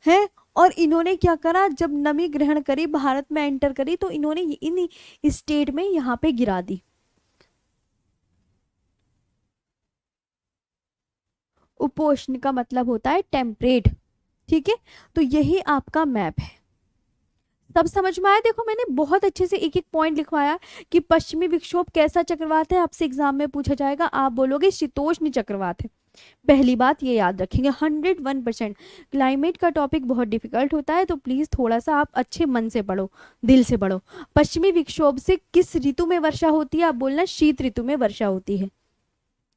है, और इन्होंने क्या करा, जब नमी ग्रहण करी, भारत में एंटर करी, तो इन्होंने इन स्टेट में यहाँ पे गिरा दी। उपोष्ण का मतलब होता है टेम्परेट। ठीक है, तो यही आपका मैप है। सब समझ में आया? देखो मैंने बहुत अच्छे से एक एक पॉइंट लिखवाया कि पश्चिमी विक्षोभ कैसा चक्रवात है, आपसे एग्जाम में पूछा जाएगा, आप बोलोगे शीतोष्ण चक्रवात है। पहली बात ये याद रखेंगे 101%। क्लाइमेट का टॉपिक बहुत डिफिकल्ट होता है, तो प्लीज थोड़ा सा आप अच्छे मन से पढ़ो, दिल से पढ़ो। पश्चिमी विक्षोभ से किस ऋतु में वर्षा होती है? आप बोलना शीत ऋतु में वर्षा होती है।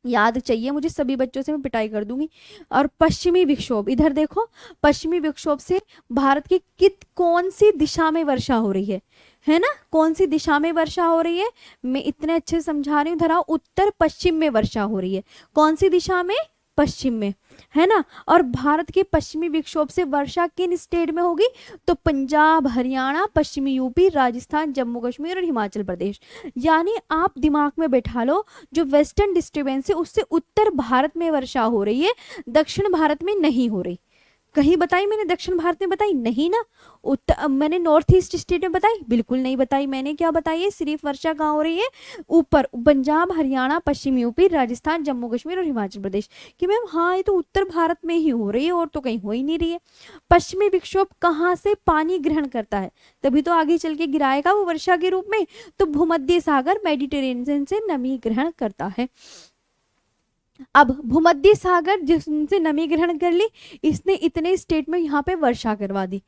याद चाहिए मुझे, सभी बच्चों से मैं पिटाई कर दूंगी। और पश्चिमी विक्षोभ, इधर देखो, पश्चिमी विक्षोभ से भारत की कौन सी दिशा में वर्षा हो रही है ना, कौन सी दिशा में वर्षा हो रही है, मैं इतने अच्छे से समझा रही हूँ। धराओ उत्तर पश्चिम में वर्षा हो रही है। कौन सी दिशा में? पश्चिम में, है ना। और भारत के पश्चिमी विक्षोभ से वर्षा किन स्टेट में होगी, तो पंजाब, हरियाणा, पश्चिमी यूपी, राजस्थान, जम्मू कश्मीर और हिमाचल प्रदेश। यानी आप दिमाग में बैठा लो, जो वेस्टर्न डिस्टर्बेंस है उससे उत्तर भारत में वर्षा हो रही है, दक्षिण भारत में नहीं हो रही। कहीं बताई मैंने दक्षिण भारत में, बताई नहीं ना। उत्तर मैंने नॉर्थ ईस्ट स्टेट में बताई, बिल्कुल नहीं बताई। मैंने क्या बताई है, सिर्फ वर्षा कहाँ हो रही है, ऊपर पंजाब, हरियाणा, पश्चिम यूपी, राजस्थान, जम्मू कश्मीर और हिमाचल प्रदेश। कि मैम हाँ ये तो उत्तर भारत में ही हो रही है और तो कहीं हो ही नहीं रही है। पश्चिमी विक्षोभ कहाँ से पानी ग्रहण करता है, तभी तो आगे चल के गिराएगा वो वर्षा के रूप में। तो भूमध्य सागर, मेडिटेरेनियन से नमी ग्रहण करता है। अब भूमध्य सागर जिससे नमी ग्रहण कर ली, इसने इतने स्टेट में यहाँ पे वर्षा करवा दी,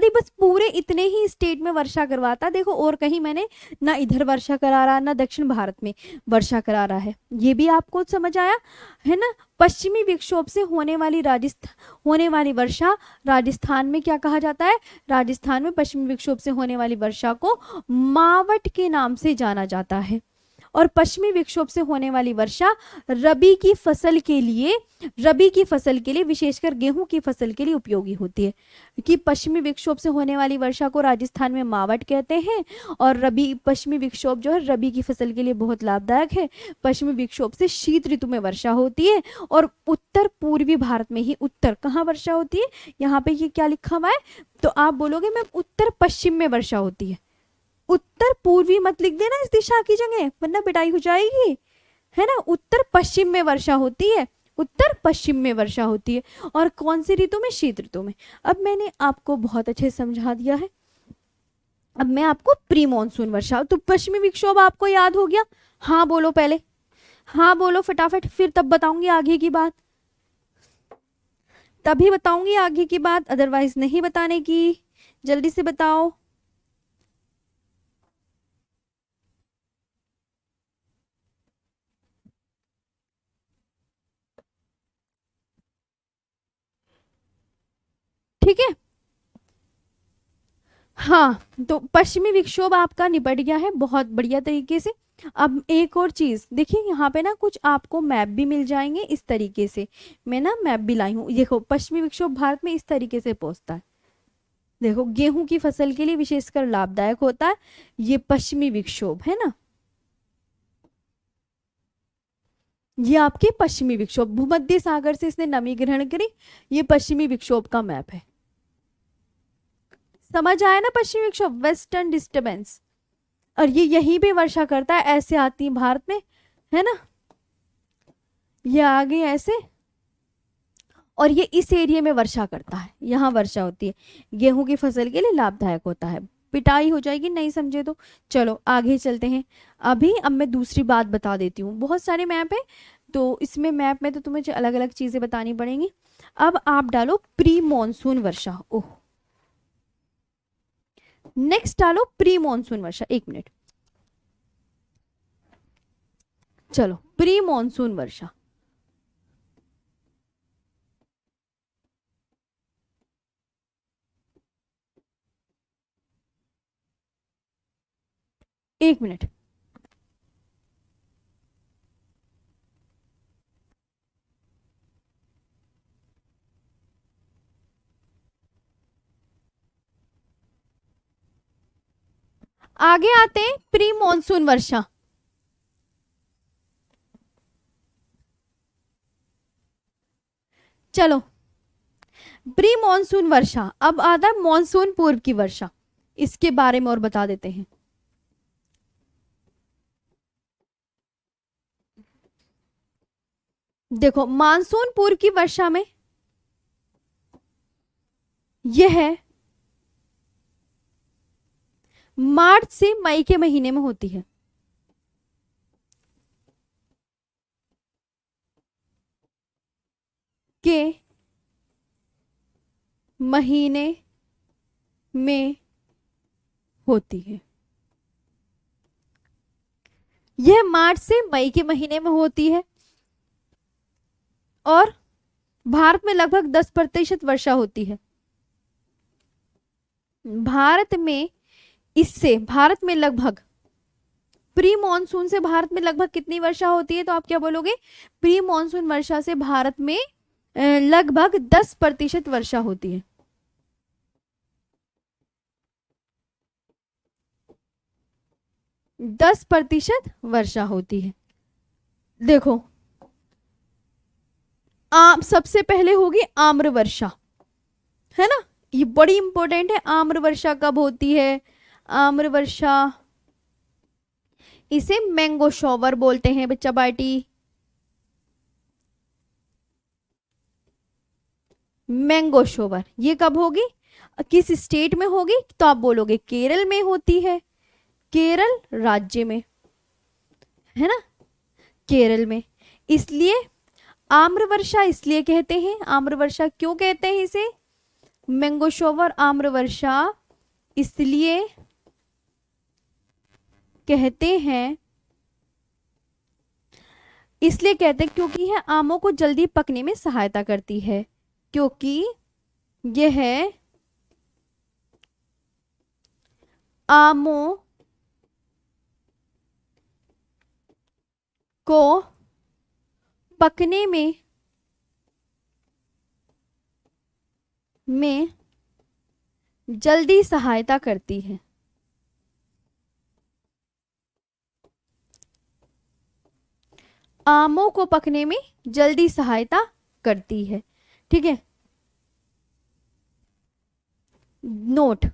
बस पूरे इतने ही स्टेट में वर्षा करवाता। देखो और कहीं मैंने ना इधर वर्षा करा रहा, ना दक्षिण भारत में वर्षा करा रहा है। ये भी आपको समझ आया है ना। पश्चिमी विक्षोभ से होने वाली वर्षा राजस्थान में क्या कहा जाता है, राजस्थान में पश्चिमी विक्षोभ से होने वाली वर्षा को मावट के नाम से जाना जाता है। और पश्चिमी विक्षोभ से होने वाली वर्षा रबी की फसल के लिए विशेषकर गेहूं की फसल के लिए उपयोगी होती है। कि पश्चिमी विक्षोभ से होने वाली वर्षा को राजस्थान में मावट कहते हैं, और पश्चिमी विक्षोभ जो है रबी की फसल के लिए बहुत लाभदायक है। पश्चिमी विक्षोभ से शीत ऋतु में वर्षा होती है, और उत्तर पूर्वी भारत में ही उत्तर कहाँ वर्षा होती है, यहाँ पे ये क्या लिखा हुआ है, तो आप बोलोगे मैम उत्तर पश्चिम में वर्षा होती है। उत्तर पूर्वी मत लिख देना इस दिशा की जगह, वरना पिटाई हो जाएगी, है ना। उत्तर पश्चिम में वर्षा होती है, उत्तर पश्चिम में वर्षा होती है। और कौन सी ऋतु में, शीत ऋतु में। अब मैंने आपको बहुत अच्छे से समझा दिया है। अब मैं आपको प्री मॉनसून वर्षा, तो पश्चिमी विक्षोभ आपको याद हो गया, हाँ बोलो पहले, हाँ बोलो फटाफट, फिर तब बताऊंगी आगे की बात, तभी बताऊंगी आगे की बात, अदरवाइज नहीं बताने की। जल्दी से बताओ। ठीक है, हाँ तो पश्चिमी विक्षोभ आपका निपट गया है बहुत बढ़िया तरीके से। अब एक और चीज देखिए, यहाँ पे ना कुछ आपको मैप भी मिल जाएंगे इस तरीके से, मैं ना मैप भी लाई हूँ। देखो पश्चिमी विक्षोभ भारत में इस तरीके से पहुंचता है। देखो गेहूं की फसल के लिए विशेषकर लाभदायक होता है ये पश्चिमी विक्षोभ, है ना। ये आपके पश्चिमी विक्षोभ, भूमध्य सागर से इसने नमी ग्रहण करी, ये पश्चिमी विक्षोभ का मैप है। समझ आया ना, पश्चिमी विक्षोभ वेस्टर्न डिस्टर्बेंस, और ये यहीं पे वर्षा करता है, ऐसे आती है भारत में, है ना। ये आगे ऐसे, और ये इस एरिया में वर्षा करता है, यहाँ वर्षा होती है, गेहूं की फसल के लिए लाभदायक होता है। पिटाई हो जाएगी नहीं समझे तो। चलो आगे चलते हैं। अब मैं दूसरी बात बता देती हूँ। बहुत सारे मैप है, तो इसमें मैप में तो तुम्हें अलग अलग चीजें बतानी पड़ेंगी। अब आप डालो प्री मॉनसून वर्षा। ओह, नेक्स्ट डालो प्री मॉनसून वर्षा। एक मिनट, चलो प्री मॉनसून वर्षा। एक मिनट, आगे आते हैं प्री मॉनसून वर्षा। चलो प्री मॉनसून वर्षा, अब आता है मॉनसून पूर्व की वर्षा, इसके बारे में और बता देते हैं। देखो मानसून पूर्व की वर्षा में यह है मार्च से मई के महीने में होती है। के महीने में होती है, यह मार्च से मई के महीने में होती है, और भारत में लगभग 10% वर्षा होती है। भारत में लगभग प्री मॉनसून से भारत में लगभग कितनी वर्षा होती है? तो आप क्या बोलोगे? प्री मॉनसून वर्षा से भारत में लगभग 10% वर्षा होती है। दस प्रतिशत वर्षा होती है। देखो, सबसे पहले होगी आम्र वर्षा, है ना, ये बड़ी इंपॉर्टेंट है। आम्र वर्षा कब होती है? आम्र वर्षा, इसे मैंगो शॉवर बोलते हैं बच्चा पार्टी। मैंगो शॉवर ये कब होगी, किस स्टेट में होगी? तो आप बोलोगे केरल में होती है, केरल राज्य में, है ना, केरल में। इसलिए आम्र वर्षा इसलिए कहते हैं, आम्र वर्षा क्यों कहते हैं इसे? मैंगो शॉवर आम्र वर्षा इसलिए कहते हैं, इसलिए कहते हैं क्योंकि यह आमों को जल्दी पकने में सहायता करती है, क्योंकि यह आमों को पकने में जल्दी सहायता करती है। आमों को पकने में जल्दी सहायता करती है, ठीक है। नोट,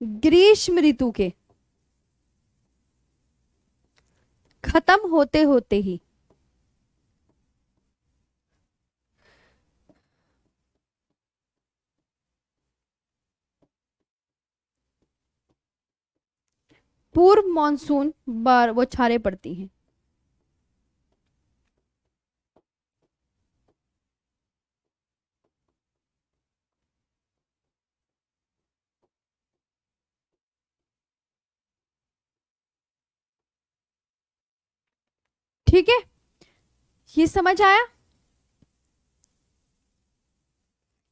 ग्रीष्म ऋतु के खत्म होते होते ही पूर्व मॉनसून बौछारें पड़ती हैं। ठीक है, ये समझ आया?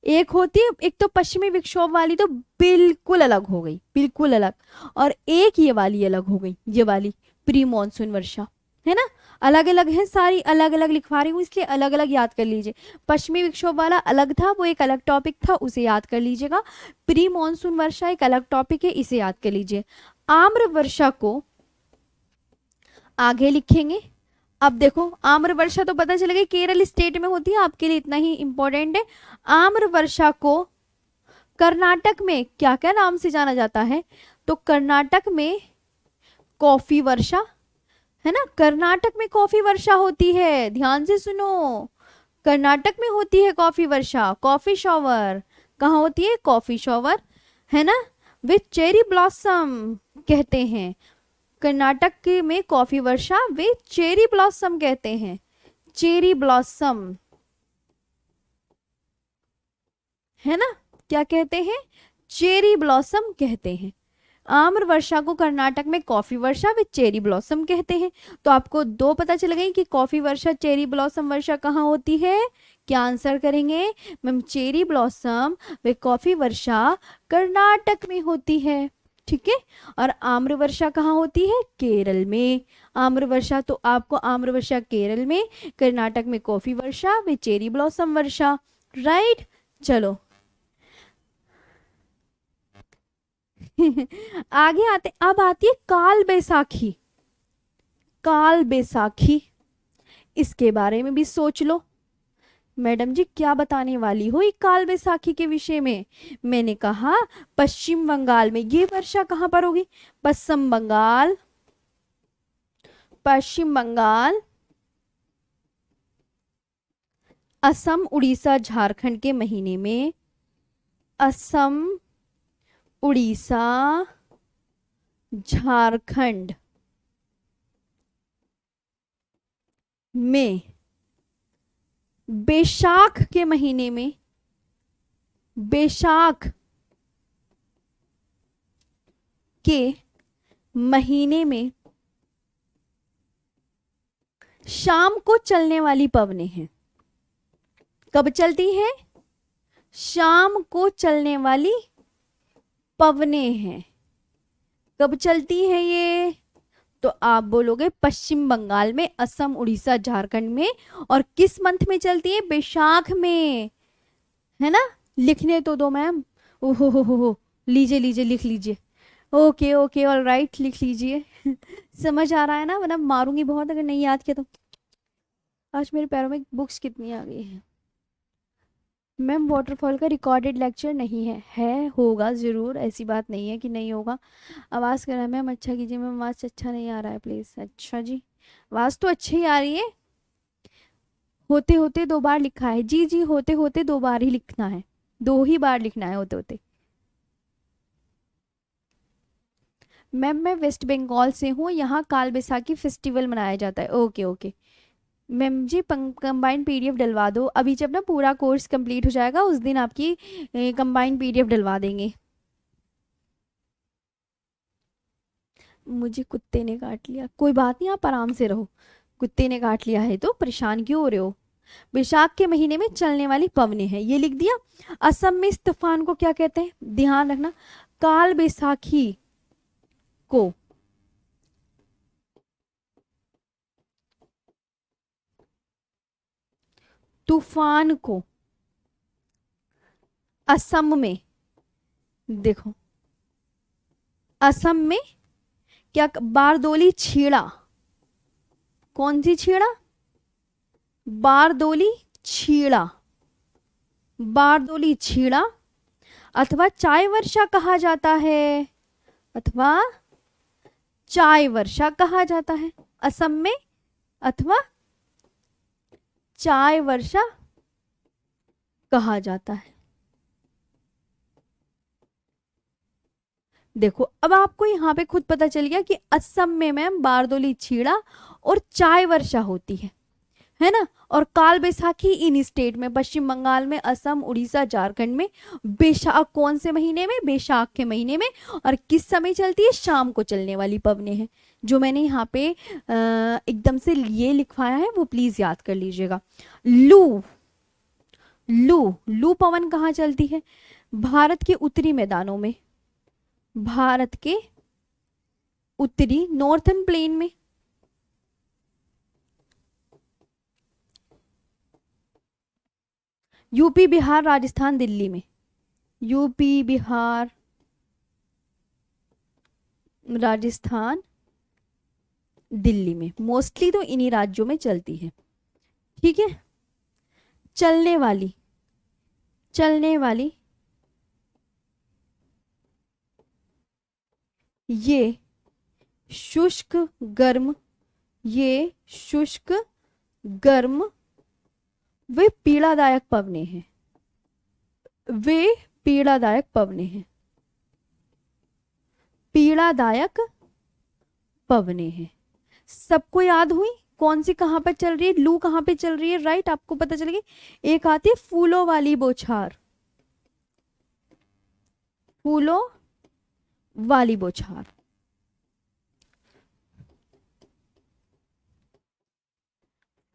एक होती है, एक तो पश्चिमी विक्षोभ वाली तो बिल्कुल अलग हो गई, बिल्कुल अलग। और एक ये वाली अलग हो गई, ये वाली प्री मॉनसून वर्षा, है ना। अलग अलग है सारी, अलग अलग लिखवा रही हूँ इसलिए अलग अलग याद कर लीजिए। पश्चिमी विक्षोभ वाला अलग था, वो एक अलग टॉपिक था, उसे याद कर लीजिएगा। प्री मॉनसून वर्षा एक अलग टॉपिक है, इसे याद कर लीजिए। आम्र वर्षा को आगे लिखेंगे। अब देखो, आम्र वर्षा तो पता चल गई केरल स्टेट में होती है, आपके लिए इतना ही इंपॉर्टेंट है। आम्र वर्षा को कर्नाटक में क्या क्या नाम से जाना जाता है? तो कर्नाटक में कॉफी वर्षा, है ना, कर्नाटक में कॉफी वर्षा होती है, ध्यान से सुनो। कर्नाटक में होती है कॉफी वर्षा, कॉफी शॉवर कहाँ होती है? कॉफी शॉवर, है ना, विथ चेरी ब्लॉसम कहते हैं। कर्नाटक में कॉफी वर्षा वे चेरी ब्लॉसम कहते हैं, चेरी ब्लॉसम, है ना, क्या कहते हैं? चेरी ब्लॉसम कहते हैं। आम्र वर्षा को कर्नाटक में कॉफी वर्षा वे चेरी ब्लॉसम कहते हैं। तो आपको दो पता चल गई कि कॉफी वर्षा चेरी ब्लॉसम वर्षा कहाँ होती है। क्या आंसर करेंगे मैम? चेरी ब्लॉसम वे कॉफी वर्षा कर्नाटक में होती है, ठीक है। और आम्र वर्षा कहाँ होती है? केरल में। आम्र वर्षा तो आपको आम्र वर्षा केरल में, कर्नाटक में कॉफी वर्षा वे चेरी ब्लॉसम वर्षा, राइट। चलो आगे आते, अब आती है काल बैसाखी। काल बैसाखी, इसके बारे में भी सोच लो। मैडम जी क्या बताने वाली हो ये काल बैसाखी के विषय में? मैंने कहा पश्चिम बंगाल में। ये वर्षा कहाँ पर होगी? पश्चिम बंगाल, पश्चिम बंगाल, असम, उड़ीसा, झारखंड के महीने में। असम, उड़ीसा, झारखंड में बैसाख के महीने में, बैसाख के महीने में शाम को चलने वाली पवनें हैं। कब चलती हैं? शाम को चलने वाली पवने हैं। कब चलती हैं ये? तो आप बोलोगे पश्चिम बंगाल में, असम, उड़ीसा, झारखंड में। और किस मंथ में चलती है? बैसाख में, है ना? लिखने तो दो मैम। ओहो हो, लीजिए लीजिए लिख लीजिए। ओके ओके ऑल राइट, लिख लीजिए। समझ आ रहा है ना? वरना मारूंगी बहुत अगर नहीं याद किया तो। आज मेरे पैरों में बुक्स कितनी आ गई हैं। मैम वाटरफॉल का रिकॉर्डेड लेक्चर नहीं है होगा ज़रूर, ऐसी बात नहीं है कि नहीं होगा। आवाज़ कर रहा है मैम, अच्छा कीजिए मैम, आवाज़ अच्छा नहीं आ रहा है प्लीज़। अच्छा जी, आवाज़ तो अच्छी ही आ रही है। होते होते दो बार लिखा है, जी जी, होते होते दो बार ही लिखना है, दो ही बार लिखना है होते होते। मैम मैं वेस्ट बंगाल से हूँ, यहाँ काल बैसाखी फेस्टिवल मनाया जाता है। ओके ओके मैम जी, कंबाइंड पीडीएफ डलवा दो अभी, जब ना पूरा कोर्स कंप्लीट हो जाएगा उस दिन आपकी कंबाइंड पीडीएफ डलवा देंगे। मुझे कुत्ते ने काट लिया, कोई बात नहीं, आप आराम से रहो। कुत्ते ने काट लिया है तो परेशान क्यों हो रहे हो? बैसाख के महीने में चलने वाली पवने हैं, ये लिख दिया। असम में इस तूफान को क्या कहते हैं? ध्यान रखना, काल बैसाखी को तूफान को असम में, देखो असम में क्या, बारदोली छीड़ा। कौन सी छीड़ा? बारदोली छीड़ा, बारदोली छीड़ा, अथवा चाय वर्षा कहा जाता है, अथवा चाय वर्षा कहा जाता है असम में, अथवा चाय वर्षा कहा जाता है। देखो अब आपको यहाँ पे खुद पता चल गया कि असम में मैम बारदोली छीड़ा और चाय वर्षा होती है ना? और काल बैसाखी इन स्टेट में, पश्चिम बंगाल में, असम, उड़ीसा, झारखंड में। बैसाख कौन से महीने में? बैसाख के महीने में। और किस समय चलती है? शाम को चलने वाली पवने हैं। जो मैंने यहाँ पे एकदम से ये लिखवाया है वो प्लीज याद कर लीजिएगा। लू, लू लू पवन कहाँ चलती है? भारत के उत्तरी मैदानों में, भारत के उत्तरी नॉर्थन प्लेन में। यूपी, बिहार, राजस्थान, दिल्ली में। यूपी, बिहार, राजस्थान, दिल्ली में, मोस्टली तो इन्हीं राज्यों में चलती है। ठीक है, चलने वाली, चलने वाली ये शुष्क गर्म, ये शुष्क गर्म वे पीड़ादायक पवने हैं, वे पीड़ादायक पवने हैं, पीड़ादायक पवने हैं। सबको याद हुई? कौन सी कहां पर चल रही है? लू कहां पे चल रही है? राइट, आपको पता चल गई। एक आती है फूलों वाली बौछार, फूलों वाली बौछार।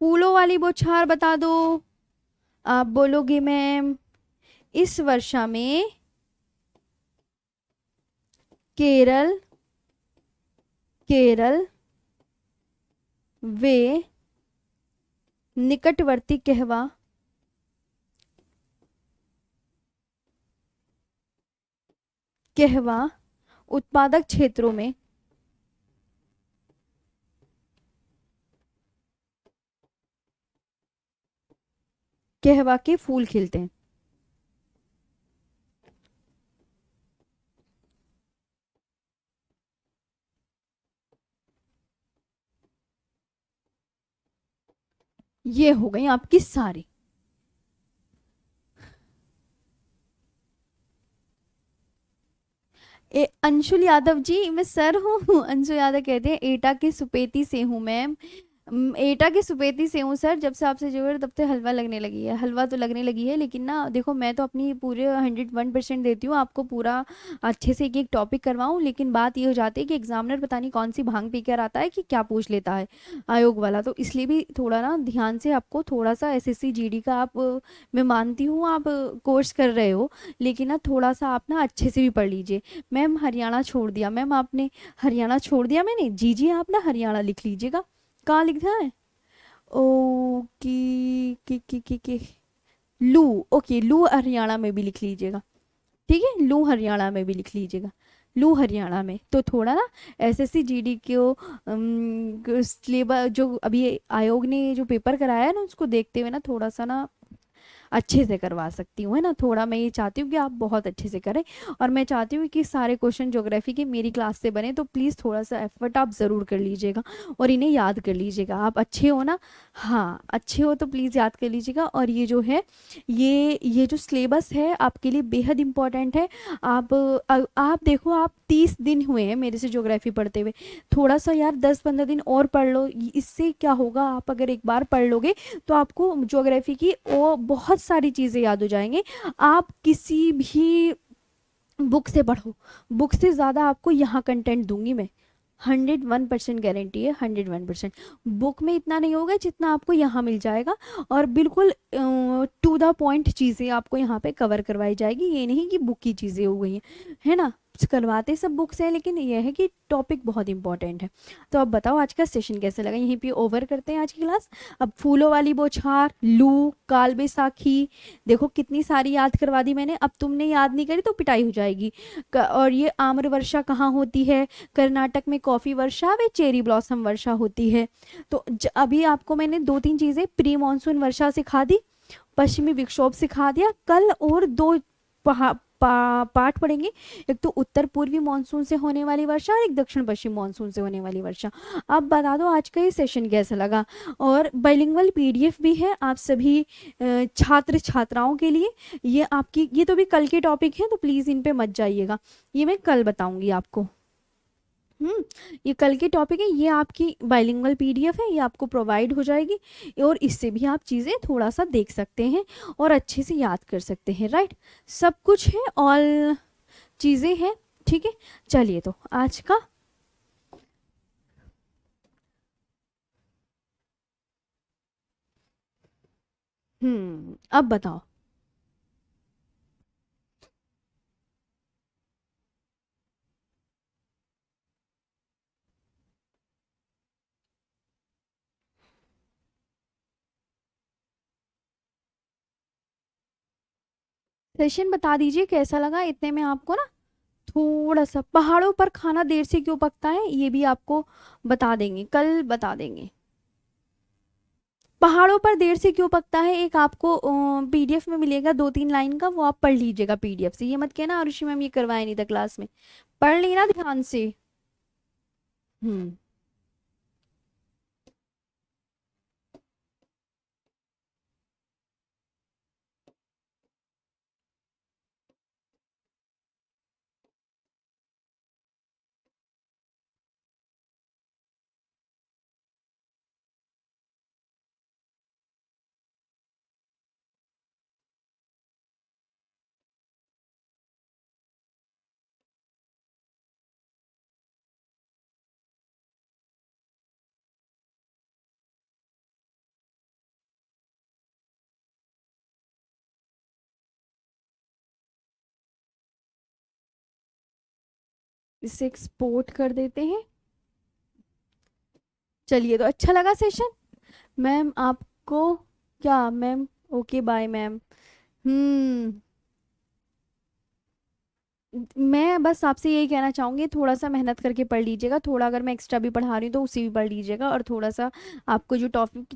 फूलों वाली बौछार बता दो। आप बोलोगे मैम इस वर्षा में केरल, केरल वे निकटवर्ती कहवा, कहवा उत्पादक क्षेत्रों में कहवा के फूल खिलते हैं। ये हो गई आपकी सारी। अंशुल यादव जी, मैं सर हूँ। अंशुल यादव कहते हैं एटा के सुपेती से हूँ मैम। एटा की सुपेती से हूँ सर, जब से आपसे जुड़े तब से हलवा लगने लगी है, हलवा तो लगने लगी है, लेकिन ना देखो मैं तो अपनी पूरे 101% देती हूँ आपको, पूरा अच्छे से एक एक टॉपिक करवाऊँ, लेकिन बात ये हो जाती है कि एग्जामिनर पता नहीं कौन सी भांग पी कर आता है कि क्या पूछ लेता है आयोग वाला, तो इसलिए भी थोड़ा ना ध्यान से आपको थोड़ा सा एसएससी जीडी का आप मैं मानती हूँ आप कोर्स कर रहे हो, लेकिन ना थोड़ा सा आप ना अच्छे से भी पढ़ लीजिए। मैम हरियाणा छोड़ दिया, मैम आपने हरियाणा छोड़ दिया मैंने, जी जी आप ना हरियाणा लिख लीजिएगा। कहाँ लिखना है? ओ की लू, ओके लू हरियाणा में भी लिख लीजिएगा, ठीक है लू हरियाणा में भी लिख लीजिएगा, लू हरियाणा में। तो थोड़ा ना एसएससी जीडी को सिलेबस जो अभी आयोग ने जो पेपर कराया है ना उसको देखते हुए ना थोड़ा सा ना अच्छे से करवा सकती हूँ, है ना, थोड़ा मैं ये चाहती हूँ कि आप बहुत अच्छे से करें, और मैं चाहती हूँ कि सारे क्वेश्चन ज्योग्राफी के मेरी क्लास से बने, तो प्लीज़ थोड़ा सा एफर्ट आप ज़रूर कर लीजिएगा और इन्हें याद कर लीजिएगा। आप अच्छे हो ना, हाँ अच्छे हो तो प्लीज़ याद कर लीजिएगा। और ये जो है ये जो सिलेबस है आपके लिए बेहद इंपॉर्टेंट है। आप देखो, आप 30 दिन हुए हैं मेरे से ज्योग्राफी पढ़ते हुए, थोड़ा सा यार 10-15 दिन और पढ़ लो, इससे क्या होगा, आप अगर एक बार पढ़ लोगे तो आपको ज्योग्राफी की और बहुत सारी चीज़ें याद हो जाएंगी। आप किसी भी बुक से पढ़ो, बुक से ज़्यादा आपको यहाँ कंटेंट दूंगी मैं, 101% गारंटी है, 101%। बुक में इतना नहीं होगा जितना आपको यहाँ मिल जाएगा, और बिल्कुल टू द पॉइंट चीज़ें आपको यहाँ पे कवर करवाई जाएगी, ये नहीं कि बुक की चीज़ें हो गई हैं, है ना, करवाते सब बुक से हैं, लेकिन यह है कि टॉपिक बहुत इंपॉर्टेंट है। तो अब बताओ आज का सेशन कैसे लगा, यहीं पे ओवर करते हैं आज की क्लास। अब फूलों वाली बौछार, लू, काल बैसाखी, देखो कितनी सारी याद करवा दी मैंने, अब तुमने याद नहीं करी तो पिटाई हो जाएगी। और ये आम्र वर्षा कहाँ होती है, कर्नाटक में कॉफ़ी वर्षा व चेरी ब्लॉसम वर्षा होती है। तो अभी आपको मैंने 2-3 चीज़ें प्री मानसून वर्षा सिखा दी, पश्चिमी विक्षोभ सिखा दिया, कल और दो पाठ पढ़ेंगे, एक तो उत्तर पूर्वी मानसून से होने वाली वर्षा और एक दक्षिण पश्चिम मानसून से होने वाली वर्षा। अब बता दो आज का ये सेशन कैसा लगा, और बाइलिंगुअल पीडीएफ भी है आप सभी छात्र छात्राओं के लिए, ये आपकी ये तो भी कल के टॉपिक है, तो प्लीज़ इन पे मत जाइएगा, ये मैं कल बताऊंगी आपको। ये कल के टॉपिक है, ये आपकी बाइलिंगुअल पीडीएफ है, ये आपको प्रोवाइड हो जाएगी, और इससे भी आप चीज़ें थोड़ा सा देख सकते हैं और अच्छे से याद कर सकते हैं, राइट, सब कुछ है, ऑल चीज़ें हैं, ठीक है। चलिए तो आज का अब बताओ। सेशन बता दीजिए कैसा लगा, इतने में आपको ना थोड़ा सा पहाड़ों पर खाना देर से क्यों पकता है ये भी आपको बता देंगे, कल बता देंगे। पहाड़ों पर देर से क्यों पकता है एक आपको पीडीएफ में मिलेगा 2-3 लाइन का, वो आप पढ़ लीजिएगा पीडीएफ से, ये मत कहना आरुषि मैम ये करवाया नहीं था क्लास में, पढ़ लेना ध्यान से। हम्म इसे एक्सपोर्ट कर देते हैं। चलिए तो अच्छा लगा सेशन मैम आपको, क्या मैम, ओके बाय मैम। हम्म मैं बस आपसे यही कहना चाहूँगी, थोड़ा सा मेहनत करके पढ़ लीजिएगा, थोड़ा अगर मैं एक्स्ट्रा भी पढ़ा रही हूँ तो उसी भी पढ़ लीजिएगा, और थोड़ा सा आपको जो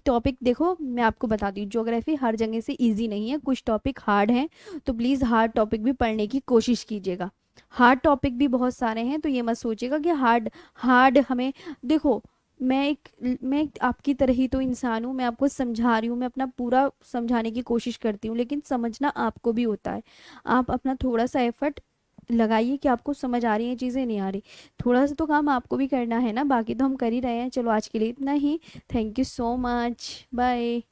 टॉपिक देखो मैं आपको बताती हूँ, ज्योग्राफी हर जगह से इजी नहीं है, कुछ टॉपिक हार्ड हैं, तो प्लीज़ हार्ड टॉपिक भी पढ़ने की कोशिश कीजिएगा। हार्ड टॉपिक भी बहुत सारे हैं, तो ये मत सोचिएगा कि हार्ड हार्ड हमें, देखो मैं आपकी तरह ही तो इंसान हूँ, मैं आपको समझा रही हूँ, मैं अपना पूरा समझाने की कोशिश करती हूँ, लेकिन समझना आपको भी होता है, आप अपना थोड़ा सा एफर्ट लगाइए कि आपको समझ आ रही है चीज़ें, नहीं आ रही। थोड़ा सा तो काम आपको भी करना है ना, बाकी तो हम कर ही रहे हैं। चलो आज के लिए इतना ही। Thank you so much, bye.